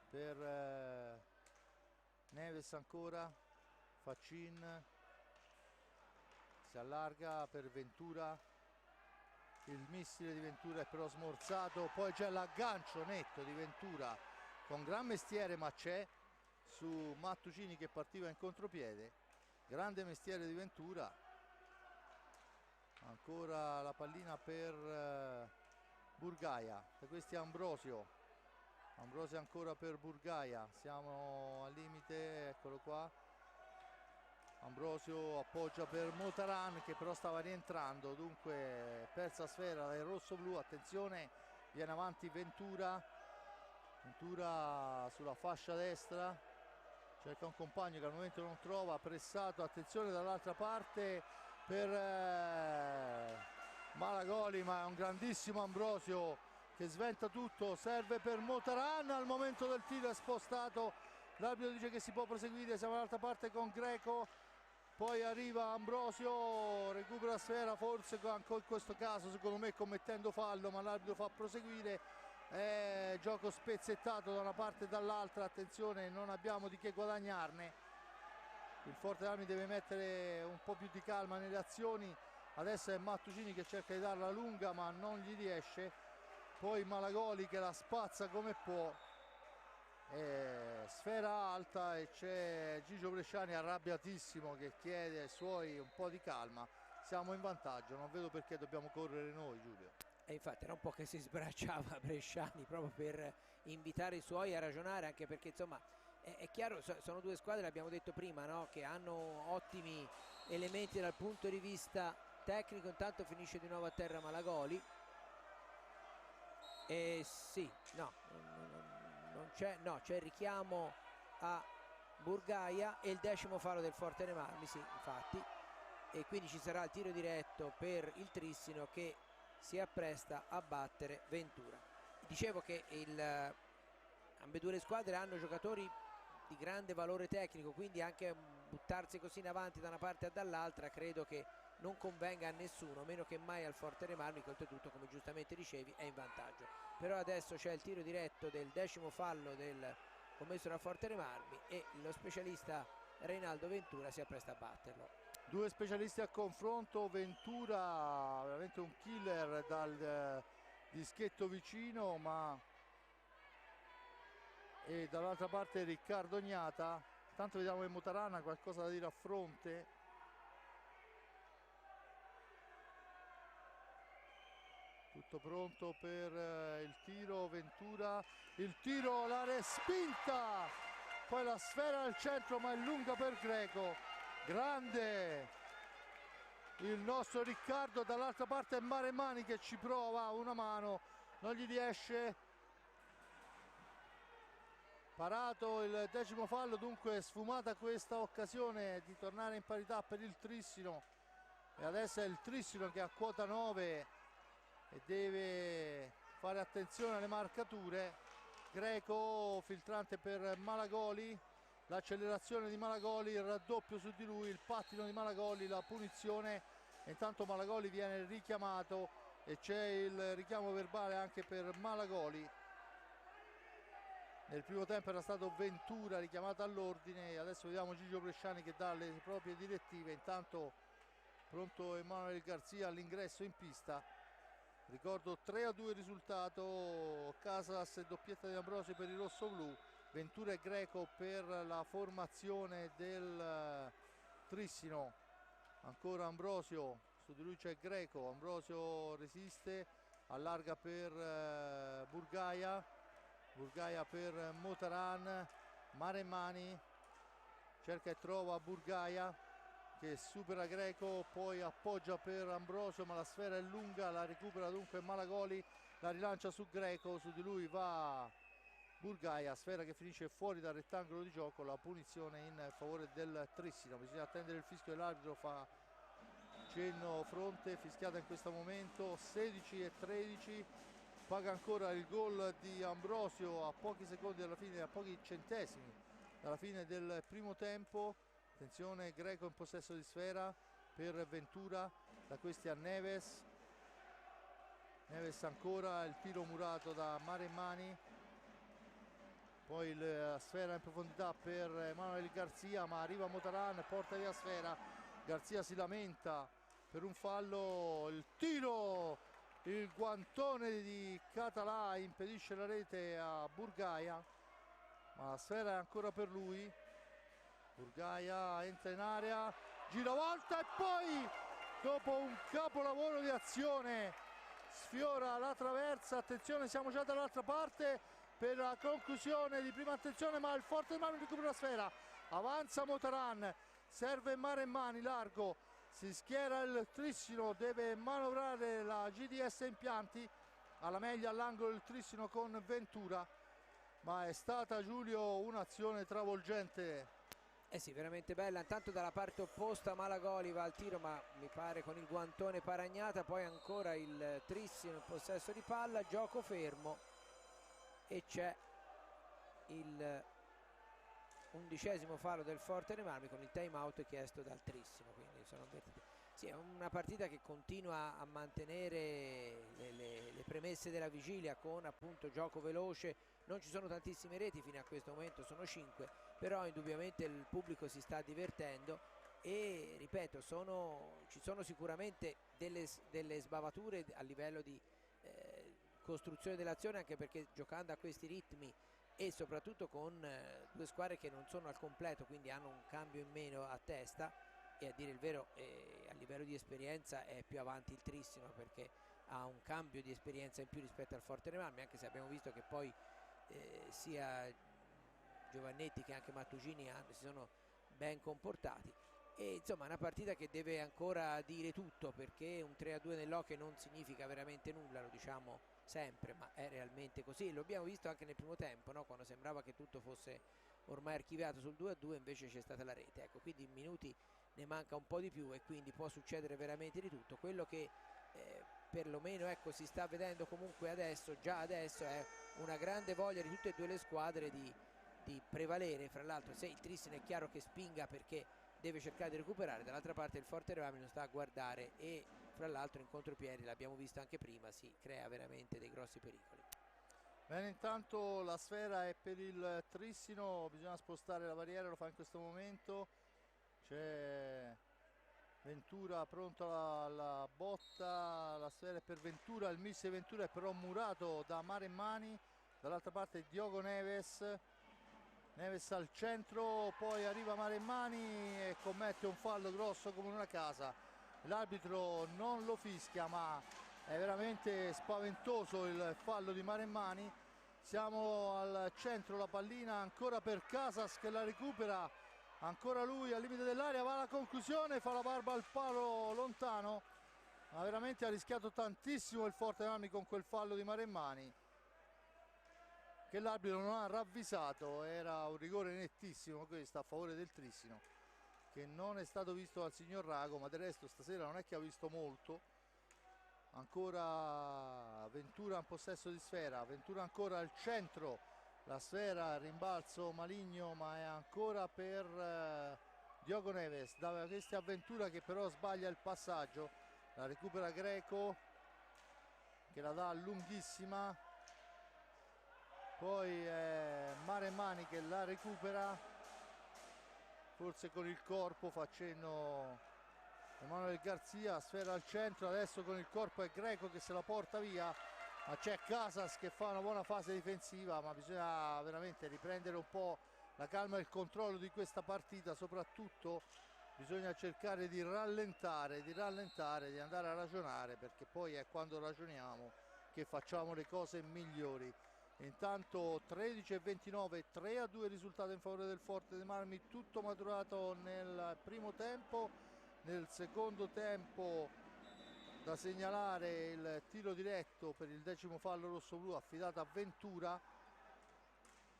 per Neves ancora, Faccin si allarga per Ventura, il missile di Ventura è però smorzato, poi c'è l'aggancio netto di Ventura con gran mestiere ma c'è su Mattugini che partiva in contropiede, grande mestiere di Ventura, ancora la pallina per Burgaia, da questi Ambrosio Ambrosio ancora per Burgaia, siamo al limite, eccolo qua. Ambrosio appoggia per Motaran che però stava rientrando, dunque persa sfera del rosso-blu, attenzione, viene avanti Ventura sulla fascia destra, cerca un compagno che al momento non trova, pressato, attenzione dall'altra parte per Malagoli, ma è un grandissimo Ambrosio che sventa tutto, serve per Motaran, al momento del tiro è spostato, l'arbitro dice che si può proseguire, siamo dall'altra parte con Greco, poi arriva Ambrosio, recupera sfera, forse anche in questo caso secondo me commettendo fallo, ma l'arbitro fa proseguire, gioco spezzettato da una parte e dall'altra, attenzione, non abbiamo di che guadagnarne, il Forte dei Marmi deve mettere un po' più di calma nelle azioni, adesso è Mattucini che cerca di darla lunga ma non gli riesce, poi Malagoli che la spazza come può, sfera alta e c'è Gigio Bresciani arrabbiatissimo che chiede ai suoi un po' di calma, siamo in vantaggio, non vedo perché dobbiamo correre noi, Giulio. E infatti era un po' che si sbracciava Bresciani proprio per invitare i suoi a ragionare, anche perché insomma è chiaro, sono due squadre, l'abbiamo detto prima, no? Che hanno ottimi elementi dal punto di vista tecnico. Intanto finisce di nuovo a terra Malagoli e sì, c'è il richiamo a Burgaia e il 10° fallo del Forte dei Marmi, sì, infatti, e quindi ci sarà il tiro diretto per il Trissino che si appresta a battere Ventura. Dicevo che ambedue le squadre hanno giocatori di grande valore tecnico, quindi anche buttarsi così in avanti da una parte e dall'altra credo che non convenga a nessuno, meno che mai al Forte dei Marmi, che oltretutto, come giustamente dicevi, è in vantaggio. Però adesso c'è il tiro diretto del 10° fallo commesso dal Forte dei Marmi e lo specialista Reinaldo Ventura si appresta a batterlo. Due specialisti a confronto, Ventura veramente un killer dal dischetto vicino, e dall'altra parte Riccardo Gnata. Tanto vediamo che Motaran ha qualcosa da dire a fronte. Tutto pronto per il tiro, Ventura, il tiro, la respinta, poi la sfera al centro ma è lunga per Greco, grande il nostro Riccardo, dall'altra parte è Maremmani che ci prova una mano, non gli riesce, parato il 10° fallo, dunque sfumata questa occasione di tornare in parità per il Trissino e adesso è il Trissino che ha quota 9 e deve fare attenzione alle marcature. Greco filtrante per Malagoli, l'accelerazione di Malagoli, il raddoppio su di lui, il pattino di Malagoli, la punizione, e intanto Malagoli viene richiamato e c'è il richiamo verbale anche per Malagoli. Nel primo tempo era stato Ventura richiamato all'ordine e adesso vediamo Gigio Bresciani che dà le proprie direttive. Intanto pronto Emanuele Garzia all'ingresso in pista. Ricordo 3-2 il risultato, Casas e doppietta di Ambrosio per il rosso-blu, Ventura e Greco per la formazione del Trissino. Ancora Ambrosio, su di lui c'è Greco, Ambrosio resiste, allarga per Burgaia per Motaran, Maremmani cerca e trova Burgaia che supera Greco, poi appoggia per Ambrosio ma la sfera è lunga, la recupera dunque Malagoli, la rilancia su Greco, su di lui va Burgaia, sfera che finisce fuori dal rettangolo di gioco, la punizione in favore del Trissino. Bisogna attendere il fischio dell'arbitro, fa cenno Fronte, fischiata in questo momento, 16-13, paga ancora il gol di Ambrosio a pochi secondi dalla fine, a pochi centesimi dalla fine del primo tempo. Attenzione, Greco in possesso di sfera per Ventura, da questi a Neves ancora, il tiro murato da Maremmani, poi la sfera in profondità per Emanuele Garzia ma arriva Motaran, porta via sfera, Garzia si lamenta per un fallo, il tiro, il guantone di Català impedisce la rete a Burgaia ma la sfera è ancora per lui. Burgaia entra in area, giravolta e poi dopo un capolavoro di azione sfiora la traversa. Attenzione, siamo già dall'altra parte, per la conclusione di prima attenzione, ma il Forte dei Marmi recupera la sfera, avanza Motaran, serve Maremmani largo, si schiera il Trissino, deve manovrare la GDS Impianti, alla meglio all'angolo il Trissino con Ventura, ma è stata, Giulio, un'azione travolgente. Sì, veramente bella, intanto dalla parte opposta Malagoli va al tiro, ma mi pare con il guantone Paragnata, poi ancora il Trissino in possesso di palla, gioco fermo e c'è il 11° fallo del Forte dei Marmi con il time out chiesto dal Trissino, quindi sono avvertiti. Sì, è una partita che continua a mantenere le premesse della vigilia con appunto gioco veloce, non ci sono tantissime reti fino a questo momento, sono 5, però indubbiamente il pubblico si sta divertendo e ripeto, ci sono sicuramente delle sbavature a livello di costruzione dell'azione, anche perché giocando a questi ritmi e soprattutto con due squadre che non sono al completo, quindi hanno un cambio in meno a testa, e a dire il vero a livello di esperienza è più avanti il Trissino perché ha un cambio di esperienza in più rispetto al Forte dei Marmi, anche se abbiamo visto che poi sia Giovannetti che anche Mattugini si sono ben comportati, e insomma è una partita che deve ancora dire tutto, perché un 3-2 nell'hockey non significa veramente nulla, lo diciamo sempre, ma è realmente così. Lo abbiamo visto anche nel primo tempo, no? Quando sembrava che tutto fosse ormai archiviato sul 2-2, invece c'è stata la rete, ecco, quindi in minuti ne manca un po' di più e quindi può succedere veramente di tutto. Quello che perlomeno ecco, si sta vedendo comunque adesso, già adesso, è una grande voglia di tutte e due le squadre di prevalere. Fra l'altro, se il Trissino è chiaro che spinga perché deve cercare di recuperare, dall'altra parte il Forte dei Marmi lo sta a guardare e fra l'altro in contropiede, l'abbiamo visto anche prima, si crea veramente dei grossi pericoli. Bene, intanto la sfera è per il Trissino, bisogna spostare la barriera, lo fa in questo momento, c'è Ventura pronto alla botta, la sfera è per Ventura, il miss di Ventura è però murato da Maremmani, dall'altra parte Diogo Neves al centro, poi arriva Maremmani e commette un fallo grosso come una casa, l'arbitro non lo fischia, ma è veramente spaventoso il fallo di Maremmani. Siamo al centro, la pallina ancora per Casas che la recupera, ancora lui al limite dell'area, va alla conclusione, fa la barba al palo lontano, ma veramente ha rischiato tantissimo il Forte dei Marmi con quel fallo di Maremmani che l'arbitro non ha ravvisato. Era un rigore nettissimo questo a favore del Trissino, che non è stato visto dal signor Rago, ma del resto stasera non è che ha visto molto. Ancora Ventura in possesso di sfera, Ventura ancora al centro, la sfera rimbalzo maligno, ma è ancora per Diogo Neves, da questa avventura che però sbaglia il passaggio, la recupera Greco che la dà lunghissima, poi è Maremmani che la recupera forse con il corpo, facendo Emanuele Garzia, sfera al centro, adesso con il corpo è Greco che se la porta via, ma c'è Casas che fa una buona fase difensiva, ma bisogna veramente riprendere un po' la calma e il controllo di questa partita, soprattutto bisogna cercare di rallentare, di andare a ragionare, perché poi è quando ragioniamo che facciamo le cose migliori. Intanto 13:29, 3-2 risultato in favore del Forte dei Marmi, tutto maturato nel primo tempo. Nel secondo tempo da segnalare il tiro diretto per il 10° fallo rosso-blu affidato a Ventura.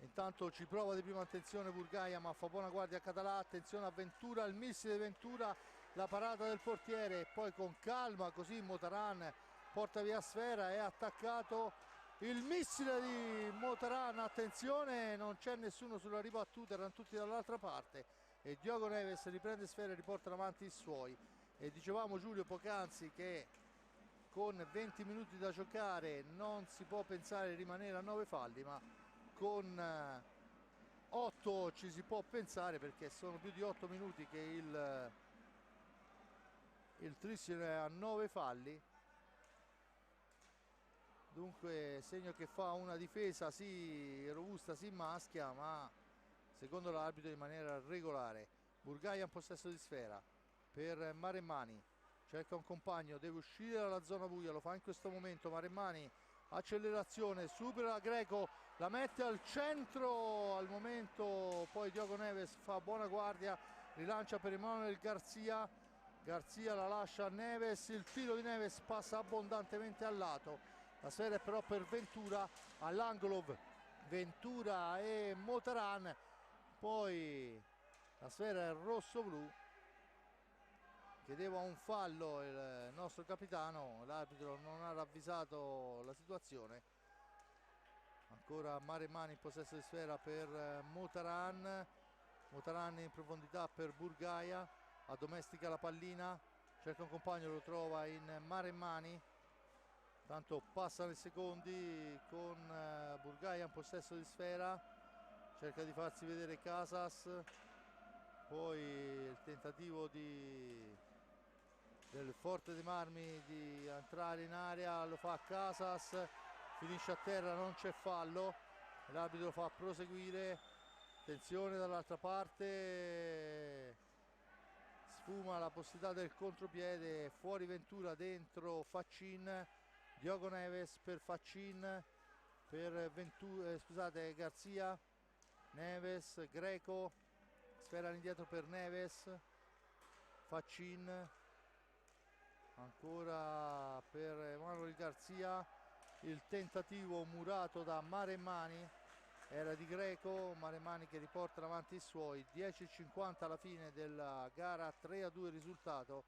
Intanto ci prova di prima attenzione Burgaia, ma fa buona guardia a Català, attenzione a Ventura, il missile di Ventura, la parata del portiere, poi con calma così Motaran porta via sfera, è attaccato il missile di Motaran, attenzione, non c'è nessuno sulla ribattuta, erano tutti dall'altra parte e Diogo Neves riprende sfera e riporta avanti i suoi. E dicevamo, Giulio, poc'anzi che con 20 minuti da giocare non si può pensare di rimanere a 9 falli, ma con 8 ci si può pensare, perché sono più di 8 minuti che il Trissino è a 9 falli. Dunque segno che fa una difesa sì robusta, sì maschia, ma secondo l'arbitro in maniera regolare. Burgaia in possesso di sfera per Maremmani, cerca un compagno, deve uscire dalla zona buia, lo fa in questo momento Maremmani accelerazione, supera Greco, la mette al centro, al momento poi Diogo Neves fa buona guardia, rilancia per Emanuel Garzia, Garzia la lascia a Neves, il tiro di Neves passa abbondantemente al lato, la sfera è però per Ventura, all'angolo Ventura e Motaran, poi la sfera è rosso-blu, chiedeva un fallo il nostro capitano, l'arbitro non ha ravvisato la situazione. Ancora Maremmani in possesso di sfera per Motaran, Motaran in profondità per Burgaia, addomestica la pallina, cerca un compagno, lo trova in Maremmani, tanto passano i secondi con Burgaia in possesso di sfera, cerca di farsi vedere Casas, poi il tentativo del Forte dei Marmi di entrare in area, lo fa Casas, finisce a terra, non c'è fallo, l'arbitro fa proseguire, attenzione dall'altra parte, sfuma la possibilità del contropiede, fuori Ventura, dentro Faccin, Diogo Neves per Faccin, per Garzia, Neves, Greco, sfera all'indietro per Neves, Faccin, ancora per Emanuel Garzia, il tentativo murato da Maremmani, era di Greco, Maremmani che riporta avanti i suoi, 10:50 alla fine della gara, 3-2 il risultato,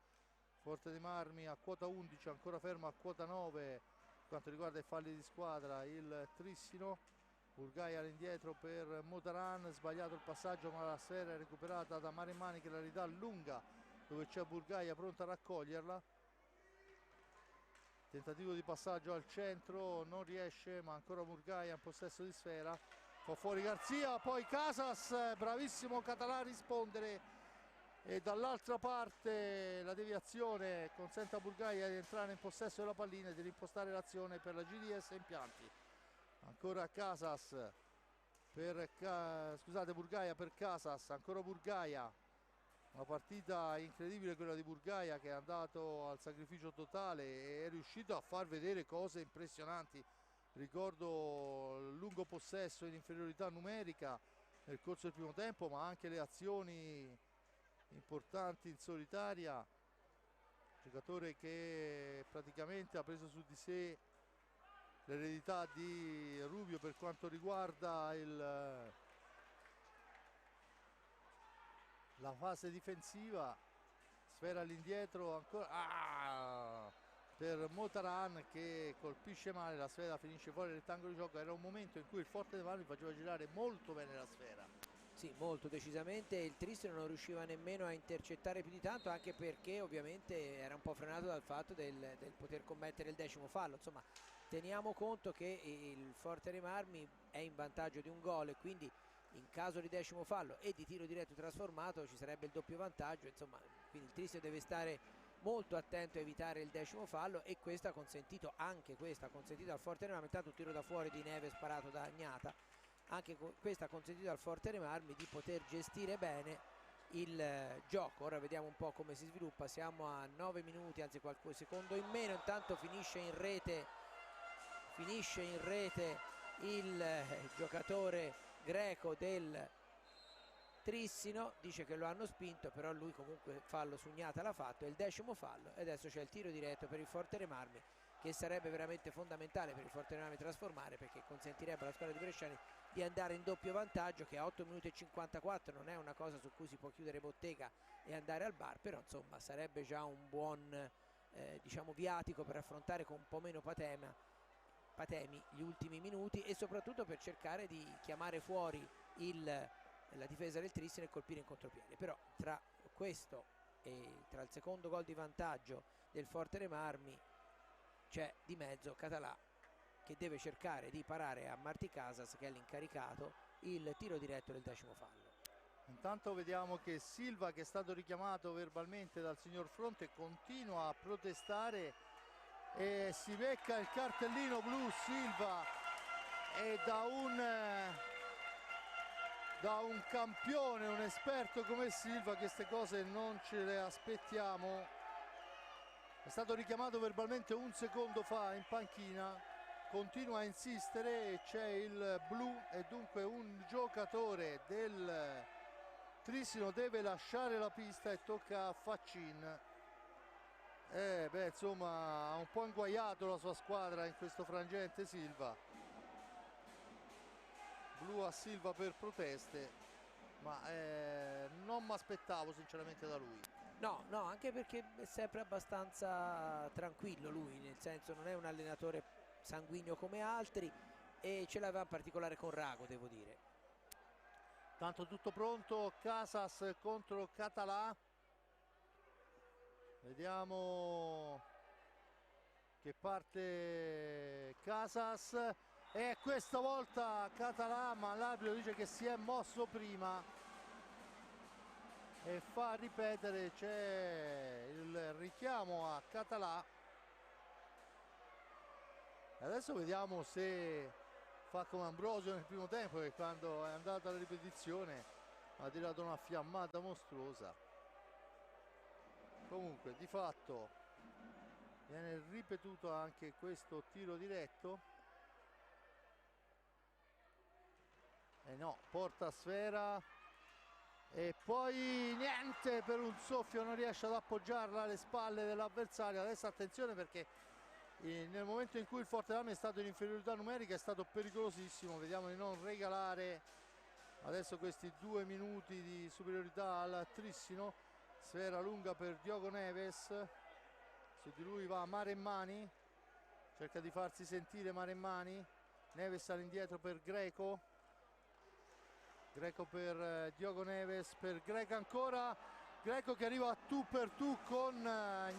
Forte dei Marmi a quota 11, ancora fermo a quota 9 per quanto riguarda i falli di squadra il Trissino, Burgaia all'indietro per Motaran, sbagliato il passaggio ma la sfera è recuperata da Maremmani che la ridà lunga dove c'è Burgaia pronta a raccoglierla, tentativo di passaggio al centro, non riesce ma ancora Burgaia in possesso di sfera, fa fuori Garzia, poi Casas, bravissimo Català a rispondere e dall'altra parte la deviazione consente a Burgaia di entrare in possesso della pallina e di rimpostare l'azione per la GDS Impianti. Ancora Casas per Burgaia per Casas, ancora Burgaia, una partita incredibile quella di Burgaia che è andato al sacrificio totale e è riuscito a far vedere cose impressionanti, ricordo il lungo possesso in inferiorità numerica nel corso del primo tempo ma anche le azioni importanti in solitaria, giocatore che praticamente ha preso su di sé l'eredità di Rubio per quanto riguarda la fase difensiva, sfera all'indietro ancora per Motaran che colpisce male, la sfera finisce fuori dal rettangolo di gioco, era un momento in cui il Forte dei Marmi faceva girare molto bene la sfera. Sì, molto decisamente, il Tristano non riusciva nemmeno a intercettare più di tanto, anche perché ovviamente era un po' frenato dal fatto del poter commettere il 10° fallo, insomma teniamo conto che il Forte dei Marmi è in vantaggio di un gol e quindi in caso di 10° fallo e di tiro diretto trasformato ci sarebbe il doppio vantaggio, insomma quindi il Tristano deve stare molto attento a evitare il 10° fallo e questo ha consentito al Forte dei Marmi, intanto un tiro da fuori di Neves sparato da Agnata, anche questo ha consentito al Forte dei Marmi di poter gestire bene il gioco. Ora vediamo un po' come si sviluppa, siamo a 9 minuti, anzi qualche secondo in meno, intanto finisce in rete il giocatore greco del Trissino, dice che lo hanno spinto, però lui comunque fallo su Agnata l'ha fatto, è il 10° fallo e adesso c'è il tiro diretto per il Forte dei Marmi che sarebbe veramente fondamentale per il Forte dei Marmi trasformare, perché consentirebbe alla squadra di Bresciani di andare in doppio vantaggio, che a 8 minuti e 54 non è una cosa su cui si può chiudere bottega e andare al bar, però insomma sarebbe già un buon diciamo viatico per affrontare con un po' meno patemi gli ultimi minuti e soprattutto per cercare di chiamare fuori la difesa del Tristano e colpire in contropiede. Però tra questo e tra il secondo gol di vantaggio del Forte dei Marmi c'è di mezzo Català che deve cercare di parare a Marti Casas, che è l'incaricato, il tiro diretto del 10° fallo. Intanto vediamo che Silva, che è stato richiamato verbalmente dal signor Fronte, continua a protestare e si becca il cartellino blu Silva, e da un campione, un esperto come Silva queste cose non ce le aspettiamo. È stato richiamato verbalmente un secondo fa in panchina, continua a insistere e c'è il blu e dunque un giocatore del Trissino deve lasciare la pista e tocca a Faccin. Insomma, ha un po' inguaiato la sua squadra in questo frangente Silva. Blu a Silva per proteste, ma non mi aspettavo sinceramente da lui. No, anche perché è sempre abbastanza tranquillo lui, nel senso non è un allenatore sanguigno come altri e ce l'aveva in particolare con Rago, devo dire. Tanto tutto pronto, Casas contro Català. Vediamo che parte Casas e questa volta Català, ma l'arbitro dice che si è mosso prima e fa ripetere, c'è il richiamo a Català. Adesso vediamo se fa come Ambrosio nel primo tempo, che quando è andata alla ripetizione ha tirato una fiammata mostruosa. Comunque di fatto viene ripetuto anche questo tiro diretto e no, porta a sfera e poi niente, per un soffio non riesce ad appoggiarla alle spalle dell'avversario. Adesso attenzione perché nel momento in cui il Forte Dei Marmi è stato in inferiorità numerica è stato pericolosissimo. Vediamo di non regalare adesso questi 2 minuti di superiorità al Trissino. Sfera lunga per Diogo Neves, su di lui va Maremmani, cerca di farsi sentire Maremmani. Neves all'indietro per Greco, Greco per Diogo Neves, per Greco ancora, Greco che arriva a tu per tu con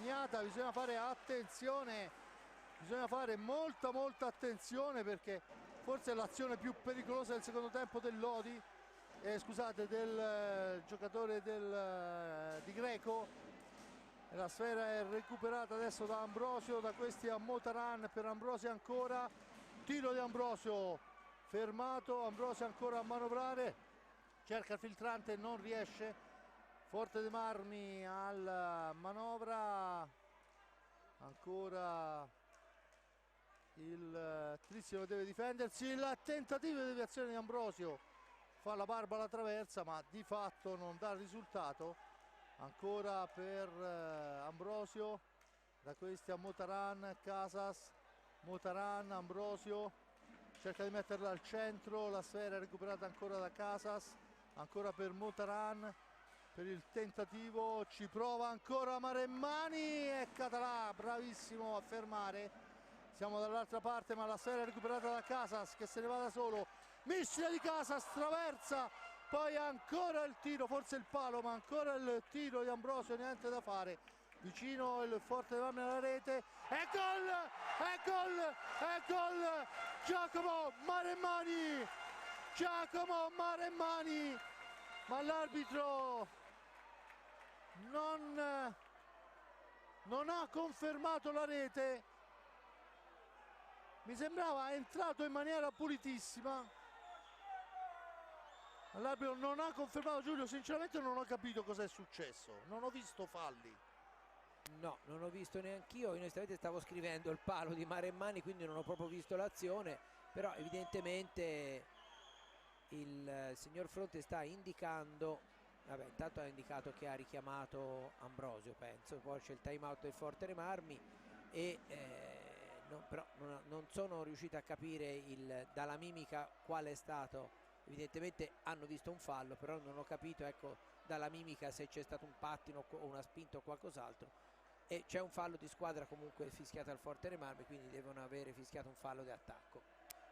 Gnata. Bisogna fare attenzione, bisogna fare molta attenzione perché forse è l'azione più pericolosa del secondo tempo del Lodi. Scusate, del giocatore di Greco. E la sfera è recuperata adesso da Ambrosio, da questi a Motaran, per Ambrosio ancora, tiro di Ambrosio fermato, Ambrosio ancora a manovrare, cerca il filtrante, non riesce. Forte dei Marmi alla manovra, ancora il Trissino deve difendersi, il tentativo di deviazione di Ambrosio fa la barba alla traversa ma di fatto non dà risultato. Ancora per Ambrosio, da questi a Motaran, Casas, Motaran, Ambrosio cerca di metterla al centro, la sfera è recuperata ancora da Casas, ancora per Motaran, per il tentativo ci prova ancora Maremmani e Català bravissimo a fermare. Siamo dall'altra parte ma la sfera è recuperata da Casas che se ne va da solo, missile di Casas, traversa, poi ancora il tiro, forse il palo, ma ancora il tiro di Ambrosio, niente da fare. Vicino il Forte dei Marmi alla rete, e gol! E gol! E gol! Giacomo Maremmani! Giacomo Maremmani! Ma l'arbitro non ha confermato la rete. Mi sembrava entrato in maniera pulitissima. L'arbitro non ha confermato. Giulio, sinceramente non ho capito cosa è successo, non ho visto falli. No, non ho visto neanch'io, onestamente stavo scrivendo il palo di Maremmani, quindi non ho proprio visto l'azione, però evidentemente il signor Fronte sta indicando, vabbè, intanto ha indicato che ha richiamato Ambrosio, penso, poi c'è il time out del Forte dei Marmi e però non sono riuscito a capire dalla mimica qual è stato. Evidentemente hanno visto un fallo, però non ho capito, ecco, dalla mimica se c'è stato un pattino o una spinta o qualcos'altro. E c'è un fallo di squadra comunque fischiato al Forte dei Marmi, quindi devono avere fischiato un fallo di attacco.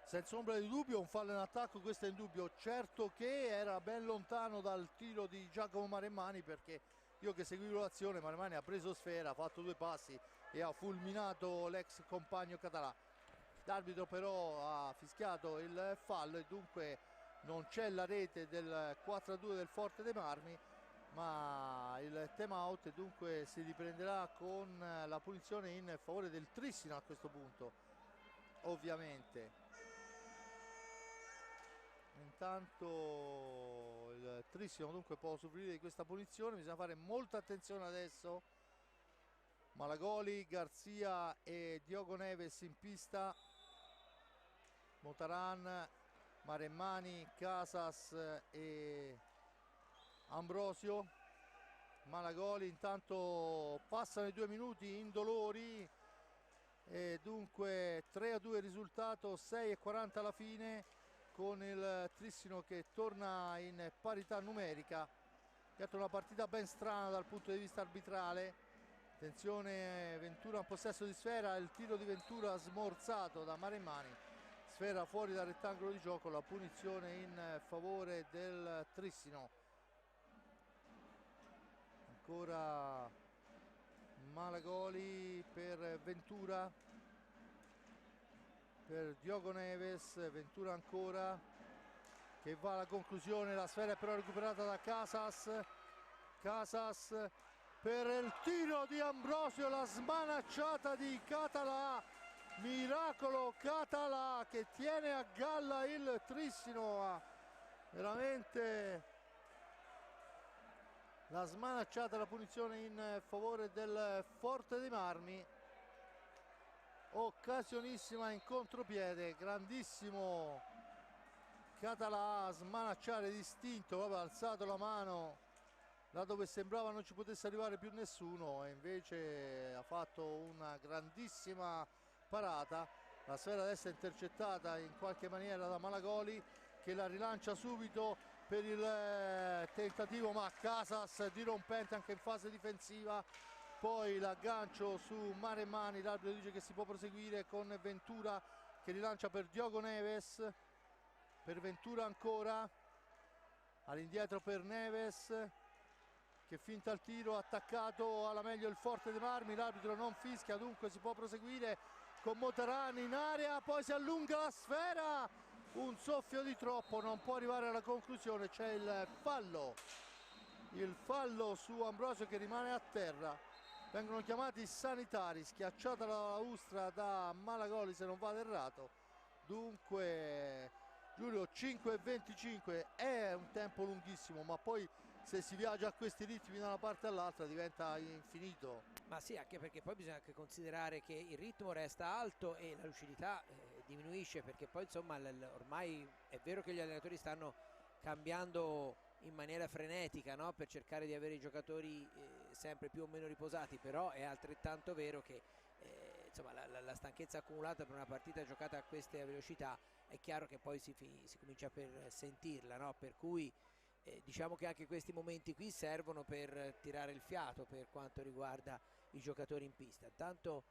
Senza ombra di dubbio un fallo in attacco, questo è in dubbio. Certo che era ben lontano dal tiro di Giacomo Maremmani, perché io che seguivo l'azione, Maremmani ha preso sfera, ha fatto 2 passi e ha fulminato l'ex compagno Català. L'arbitro però ha fischiato il fallo e dunque non c'è la rete del 4-2 del Forte dei Marmi, ma il time out e dunque si riprenderà con la punizione in favore del Trissino a questo punto, ovviamente. Intanto il Trissino dunque può usufruire di questa punizione, bisogna fare molta attenzione adesso. Malagoli, Garzia e Diogo Neves in pista. Motaran, Maremmani, Casas e Ambrosio. Malagoli intanto passano i 2 minuti indolori e dunque 3-2 il risultato, 6:40 alla fine, con il Trissino che torna in parità numerica. È una partita ben strana dal punto di vista arbitrale. Attenzione, Ventura in possesso di sfera, il tiro di Ventura smorzato da Maremmani, sfera fuori dal rettangolo di gioco, la punizione in favore del Trissino. Ancora Malagoli per Ventura, per Diogo Neves, Ventura ancora che va alla conclusione, la sfera è però recuperata da Casas. Casas per il tiro di Ambrosio, la smanacciata di Català, miracolo Català che tiene a galla il Trissino, veramente la smanacciata, la punizione in favore del Forte dei Marmi. Occasionissima in contropiede, grandissimo Català a smanacciare distinto, proprio ha alzato la mano là dove sembrava non ci potesse arrivare più nessuno e invece ha fatto una grandissima parata. La sfera adesso è intercettata in qualche maniera da Malagoli che la rilancia subito per il tentativo, ma Casas dirompente anche in fase difensiva. Poi l'aggancio su Maremmani, l'arbitro dice che si può proseguire con Ventura che rilancia per Diogo Neves, per Ventura ancora, all'indietro per Neves che finta il tiro, attaccato alla meglio il Forte dei Marmi, l'arbitro non fischia, dunque si può proseguire con Motaran in area, poi si allunga la sfera, un soffio di troppo, non può arrivare alla conclusione, c'è il fallo su Ambrosio che rimane a terra. Vengono chiamati sanitari, schiacciata la laustra da Malagoli se non vado errato. Dunque Giulio, 5:25 è un tempo lunghissimo, ma poi se si viaggia a questi ritmi da una parte all'altra diventa infinito. Ma sì, anche perché poi bisogna anche considerare che il ritmo resta alto e la lucidità diminuisce, perché poi insomma ormai è vero che gli allenatori stanno cambiando in maniera frenetica, no? Per cercare di avere i giocatori sempre più o meno riposati, però è altrettanto vero che insomma la stanchezza accumulata per una partita giocata a queste velocità è chiaro che poi si comincia per sentirla, no? Per cui diciamo che anche questi momenti qui servono per tirare il fiato per quanto riguarda i giocatori in pista. Intanto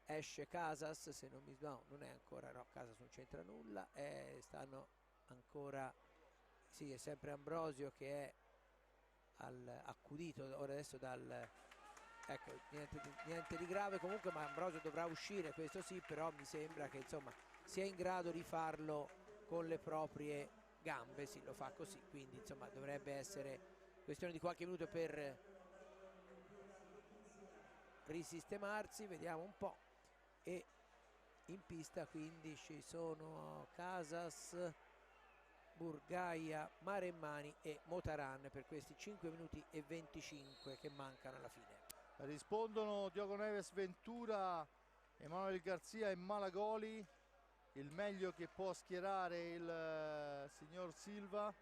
esce Casas, se non mi sbaglio, non è ancora, no, Casas non c'entra nulla, stanno ancora, sì, è sempre Ambrosio che è accudito ora adesso dal, ecco, niente di grave comunque, ma Ambrosio dovrà uscire, questo sì, però mi sembra che insomma sia in grado di farlo con le proprie gambe, sì, lo fa così, quindi insomma dovrebbe essere questione di qualche minuto per risistemarsi, vediamo un po'. E in pista quindi ci sono Casas, Burgaia, Maremmani e Motaran per questi 5 minuti e 25 che mancano alla fine. Rispondono Diogo Neves, Ventura, Emanuel Garzia e Malagoli. Il meglio che può schierare il signor Silva,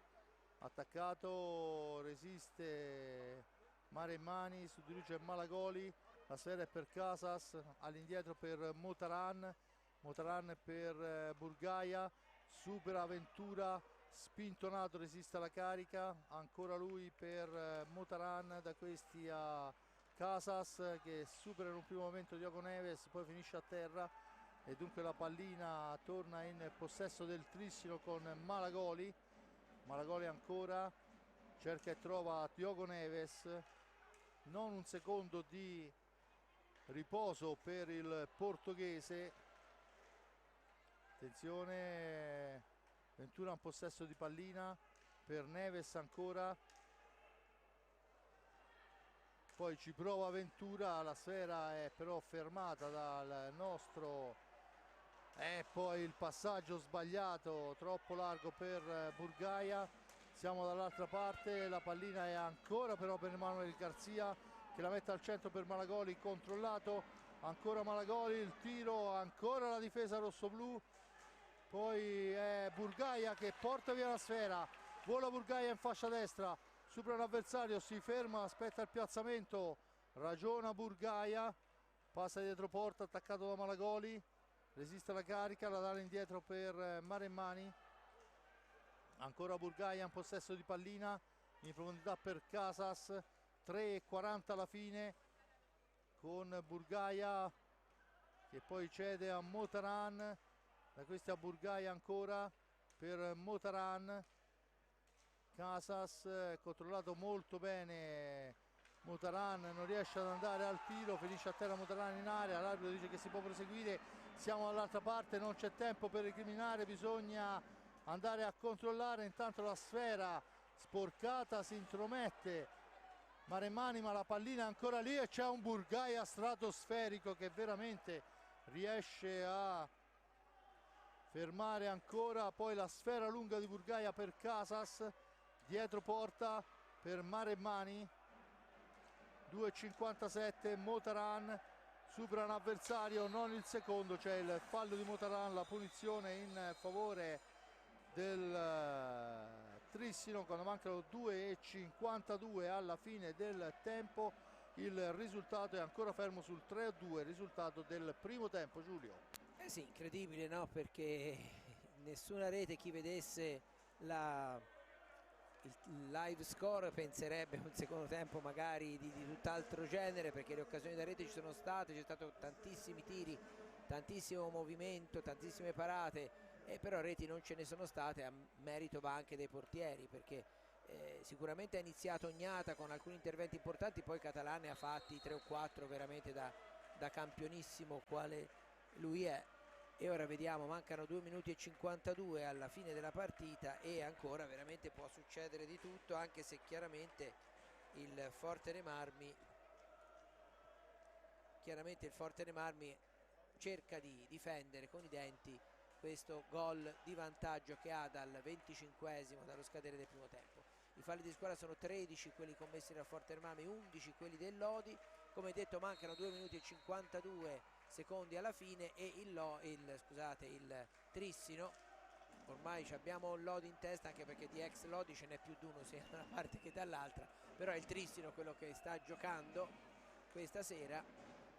attaccato, resiste Maremmani, su di lui c'è Malagoli, la sfera è per Casas, all'indietro per Motaran, Motaran per Burgaia, supera Ventura, spintonato, resiste alla carica, ancora lui per Motaran, da questi a Casas che supera in un primo momento Diogo Neves, poi finisce a terra. E dunque la pallina torna in possesso del Trissino con Malagoli. Malagoli ancora cerca e trova Diogo Neves, non un secondo di riposo per il portoghese. Attenzione, Ventura in possesso di pallina per Neves ancora, poi ci prova Ventura, la sfera è però fermata dal nostro, e poi il passaggio sbagliato, troppo largo per Burgaia. Siamo dall'altra parte, la pallina è ancora però per Emanuel Garzia che la mette al centro per Malagoli, controllato, ancora Malagoli, il tiro, ancora la difesa rossoblù, poi è Burgaia che porta via la sfera, vola Burgaia in fascia destra, supera l'avversario, si ferma, aspetta il piazzamento, ragiona Burgaia, passa dietro porta, attaccato da Malagoli, resiste la carica, la dà indietro per Maremmani, ancora Burgaia in possesso di pallina, in profondità per Casas, 3:40 alla fine, con Burgaia che poi cede a Motaran, da questi a Burgaia ancora per Motaran, Casas controllato molto bene, Motaran non riesce ad andare al tiro, finisce a terra Motaran in area, l'arbitro dice che si può proseguire, siamo dall'altra parte, non c'è tempo per recriminare, bisogna andare a controllare, intanto la sfera sporcata si intromette Maremmani, ma la pallina è ancora lì e c'è un Burgaia stratosferico che veramente riesce a fermare ancora, poi la sfera lunga di Burgaia per Casas, dietro porta per Maremmani, 2:57, Motaran supera un avversario, non il secondo, c'è il fallo di Motaran, la punizione in favore del Trissino quando mancano 2:52 alla fine del tempo. Il risultato è ancora fermo sul 3-2, risultato del primo tempo. Giulio. Sì, incredibile, no? Perché nessuna rete, chi vedesse il live score penserebbe un secondo tempo magari di tutt'altro genere, perché le occasioni da rete ci sono state, c'è stato tantissimi tiri, tantissimo movimento, tantissime parate, però reti non ce ne sono state, a merito va anche dei portieri, perché sicuramente ha iniziato Ognata con alcuni interventi importanti, poi Català ne ha fatti 3 o 4 veramente da campionissimo quale lui è. E ora vediamo, mancano 2:52 alla fine della partita e ancora veramente può succedere di tutto, anche se chiaramente il Forte dei Marmi cerca di difendere con i denti questo gol di vantaggio che ha dal 25esimo, dallo scadere del primo tempo. I falli di squadra sono 13 quelli commessi dal Forte dei Marmi, 11 quelli del Lodi. Come detto, mancano 2:52 secondi alla fine e il Trissino, ormai abbiamo un Lodi in testa, anche perché di ex Lodi ce n'è più di uno sia da una parte che dall'altra, però è il Trissino quello che sta giocando questa sera.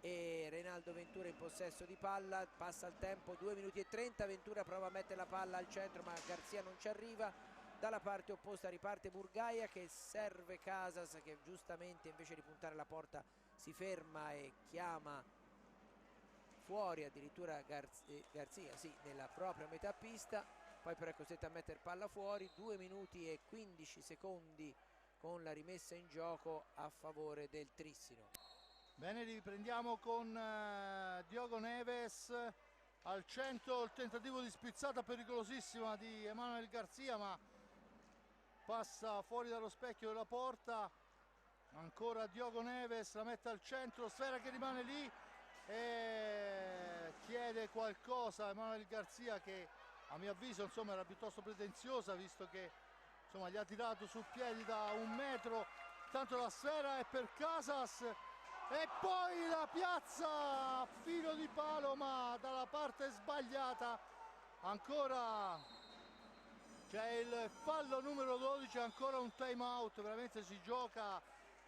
E Reinaldo Ventura in possesso di palla, passa il tempo, 2:30, Ventura prova a mettere la palla al centro ma Garzia non ci arriva, dalla parte opposta riparte Burgaia che serve Casas, che giustamente invece di puntare la porta si ferma e chiama fuori addirittura Garzia, sì, nella propria metà pista, poi però è costretto a mettere palla fuori. 2:15 con la rimessa in gioco a favore del Trissino. Bene, riprendiamo con Diogo Neves al centro, il tentativo di spizzata pericolosissima di Emanuel Garzia, ma passa fuori dallo specchio della porta. Ancora Diogo Neves, la mette al centro, sfera che rimane lì e chiede qualcosa Emanuel Garzia, che a mio avviso insomma era piuttosto pretenziosa, visto che insomma gli ha tirato su piedi da 1 metro. Tanto la sfera è per Casas e poi la piazza a filo di palo ma dalla parte sbagliata. Ancora c'è il fallo numero 12, ancora un time out, veramente si gioca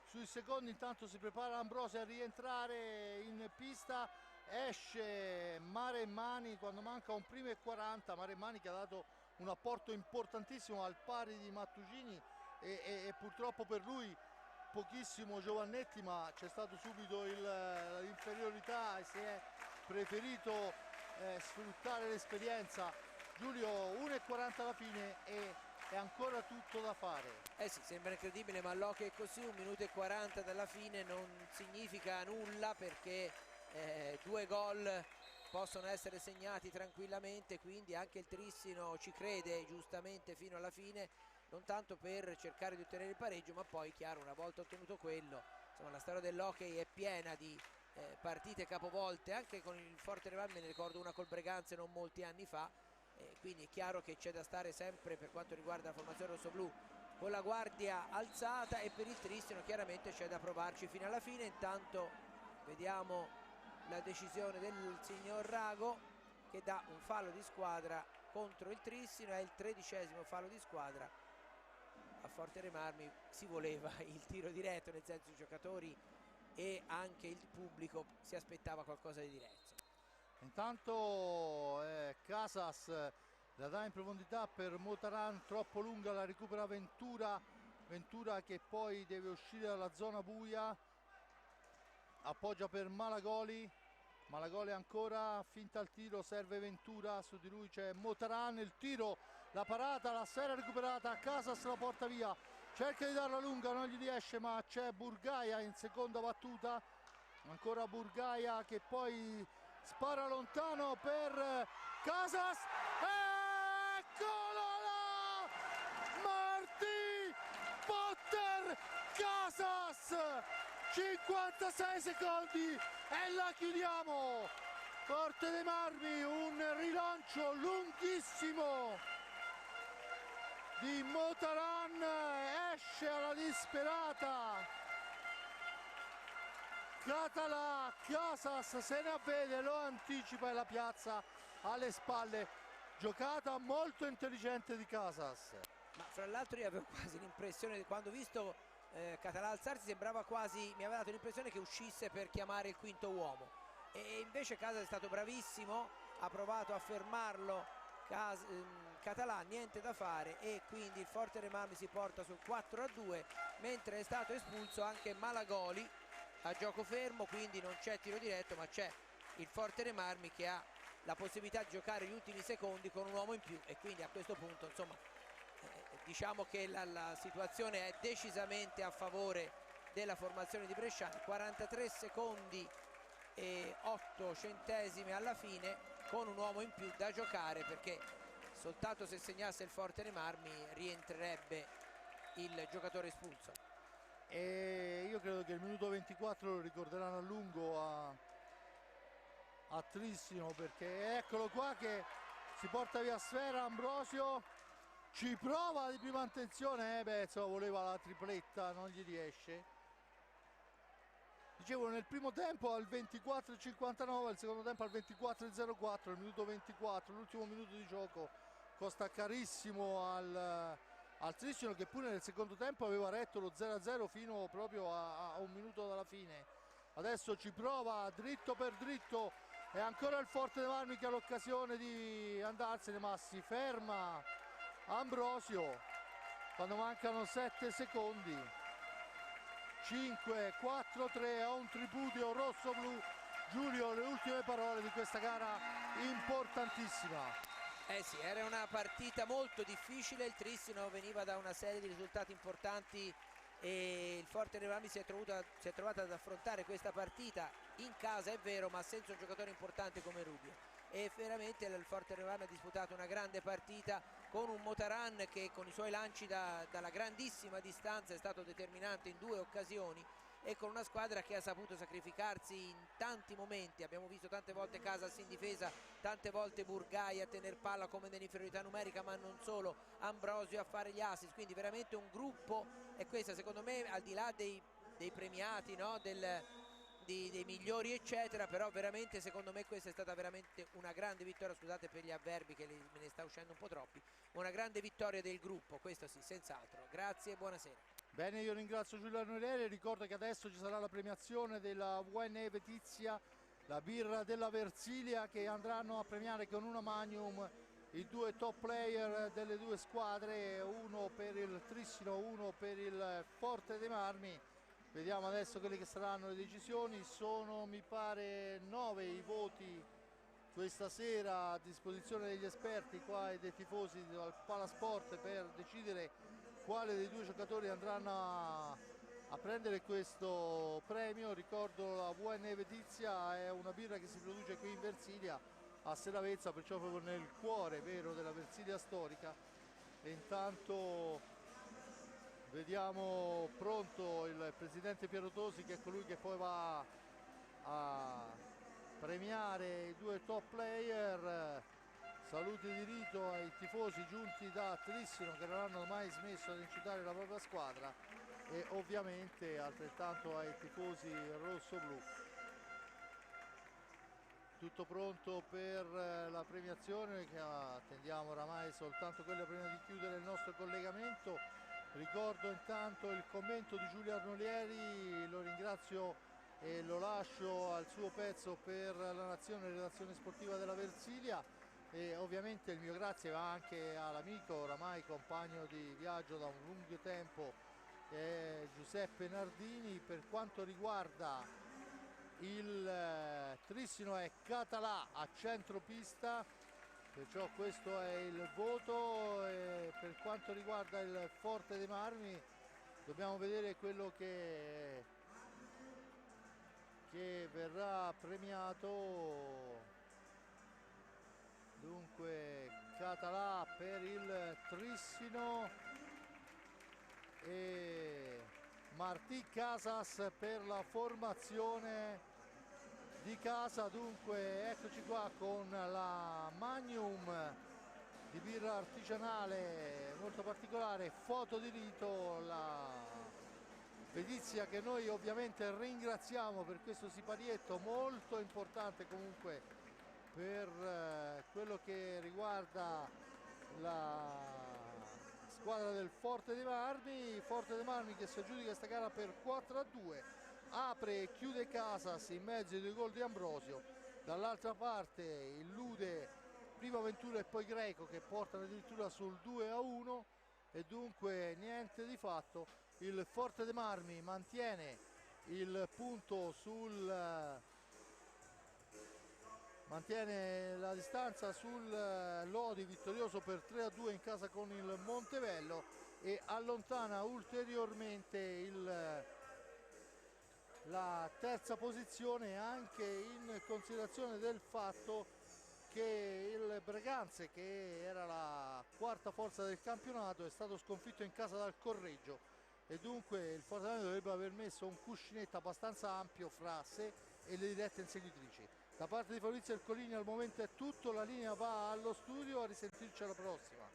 sui secondi. Intanto si prepara Ambrosi a rientrare in pista, esce Maremmani quando manca 1:40, Maremmani che ha dato un apporto importantissimo al pari di Mattugini e purtroppo per lui pochissimo Giovannetti, ma c'è stato subito l'inferiorità e si è preferito sfruttare l'esperienza. Giulio, 1:40 alla fine e è ancora tutto da fare. Sì, sembra incredibile, ma l'hockey è così, 1:40 dalla fine non significa nulla, perché 2 gol possono essere segnati tranquillamente, quindi anche il Trissino ci crede giustamente fino alla fine, non tanto per cercare di ottenere il pareggio, ma poi chiaro, una volta ottenuto quello, insomma la storia dell'hockey è piena di partite capovolte, anche con il Forte dei Marmi me ne ricordo una col Breganze non molti anni fa, quindi è chiaro che c'è da stare sempre, per quanto riguarda la formazione rossoblù, con la guardia alzata, e per il Trissino chiaramente c'è da provarci fino alla fine. Intanto vediamo la decisione del signor Rago, che dà un fallo di squadra contro il Trissino, è il 13° fallo di squadra. A Forte Marmi si voleva il tiro diretto, nel senso i giocatori e anche il pubblico si aspettava qualcosa di diverso. Intanto Casas la dà in profondità per Motaran, troppo lunga, la recupera Ventura che poi deve uscire dalla zona buia, appoggia per Malagoli ancora, finta il tiro, serve Ventura, su di lui c'è Motaran, il tiro, la parata, la sfera recuperata, Casas la porta via, cerca di darla lunga, non gli riesce, ma c'è Burgaia in seconda battuta, ancora Burgaia che poi spara lontano per Casas, eccolo là, Martí Potter Casas, 56 secondi e la chiudiamo. Forte dei Marmi, un rilancio lunghissimo di Motaran, esce alla disperata Català, Casas se ne avvede, lo anticipa e la piazza alle spalle. Giocata molto intelligente di Casas. Ma fra l'altro io avevo quasi l'impressione, quando ho visto Català alzarsi, sembrava quasi, mi aveva dato l'impressione che uscisse per chiamare il quinto uomo, e invece Casas è stato bravissimo, ha provato a fermarlo Català, niente da fare, e quindi il Forte Marmi si porta sul 4-2, mentre è stato espulso anche Malagoli a gioco fermo, quindi non c'è tiro diretto, ma c'è il Forte Marmi che ha la possibilità di giocare gli ultimi secondi con un uomo in più, e quindi a questo punto insomma diciamo che la situazione è decisamente a favore della formazione di Bresciani. 43 secondi e 8 centesimi alla fine, con un uomo in più da giocare, perché soltanto se segnasse il Forte Marmi rientrerebbe il giocatore espulso. E io credo che il minuto 24 lo ricorderanno a lungo a Trissino, perché eccolo qua che si porta via sfera. Ambrosio ci prova di prima intenzione, insomma voleva la tripletta, non gli riesce. Dicevo, nel primo tempo al 24,59, al secondo tempo al 24,04, il minuto 24, l'ultimo minuto di gioco costa carissimo al Trissino, che pure nel secondo tempo aveva retto lo 0-0 fino proprio a un minuto dalla fine. Adesso ci prova dritto per dritto, e ancora il Forte Marmi che ha l'occasione di andarsene, ma si ferma Ambrosio quando mancano 7 secondi. 5, 4, 3 a un tripudio rosso-blu. Giulio, le ultime parole di questa gara importantissima. Sì, era una partita molto difficile, il Trissino veniva da una serie di risultati importanti e il Forte Marmi si è trovato ad affrontare questa partita in casa, è vero, ma senza un giocatore importante come Rubio, e veramente il Forte Marmi ha disputato una grande partita con un Motaran che con i suoi lanci dalla grandissima distanza è stato determinante in 2 occasioni, e con una squadra che ha saputo sacrificarsi in tanti momenti. Abbiamo visto tante volte Casas in difesa, tante volte Burgai a tener palla come nell'inferiorità numerica, ma non solo, Ambrosio a fare gli assist, quindi veramente un gruppo. E questa secondo me, al di là dei premiati, no? dei migliori eccetera, però veramente secondo me questa è stata veramente una grande vittoria, scusate per gli avverbi che me ne sta uscendo un po' troppi, una grande vittoria del gruppo, questo sì, senz'altro. Grazie e buonasera. Bene, io ringrazio Giuliano Neri, ricordo che adesso ci sarà la premiazione della WN Vetizia, la birra della Versilia, che andranno a premiare con una Magnum i 2 top player delle 2 squadre, uno per il Trissino, uno per il Forte dei Marmi. Vediamo adesso quelle che saranno le decisioni. Sono, mi pare, 9 i voti questa sera a disposizione degli esperti qua e dei tifosi del Palasport per decidere quale dei 2 giocatori andranno a prendere questo premio. Ricordo, la WN Vetizia è una birra che si produce qui in Versilia a Seravezza, perciò proprio nel cuore vero della Versilia storica. E intanto vediamo pronto il presidente Piero Tosi, che è colui che poi va a premiare i 2 top player. Saluti di rito ai tifosi giunti da Trissino, che non hanno mai smesso di incitare la propria squadra, e ovviamente altrettanto ai tifosi rosso-blu. tutto pronto per la premiazione, che attendiamo oramai soltanto quella prima di chiudere il nostro collegamento. Ricordo intanto il commento di Giulio Arnolieri, lo ringrazio e lo lascio al suo pezzo per la Nazione, redazione sportiva della Versilia, e ovviamente il mio grazie va anche all'amico oramai compagno di viaggio da un lungo tempo, Giuseppe Nardini. Per quanto riguarda il Trissino è Català a centropista, perciò questo è il voto. E per quanto riguarda il Forte dei Marmi dobbiamo vedere quello che verrà premiato. Dunque Català per il Trissino e Martí Casas per la formazione di casa. Dunque eccoci qua con la Magnum di birra artigianale molto particolare, Foto di Rito, la edizia che noi ovviamente ringraziamo per questo siparietto molto importante comunque per quello che riguarda la squadra del Forte dei Marmi che si aggiudica questa gara per 4-2, apre e chiude Casas in mezzo ai 2 gol di Ambrosio. Dall'altra parte illude prima Ventura e poi Greco che portano addirittura sul 2-1, e dunque niente di fatto. Il Forte dei Marmi mantiene il punto mantiene la distanza sul Lodi, vittorioso per 3-2 in casa con il Montevello, e allontana ulteriormente la terza posizione, anche in considerazione del fatto che il Breganze, che era la quarta forza del campionato, è stato sconfitto in casa dal Correggio, e dunque il Forte dovrebbe aver messo un cuscinetto abbastanza ampio fra sé e le dirette inseguitrici. Da parte di Fabrizio Ercolini al momento è tutto, la linea va allo studio, a risentirci alla prossima.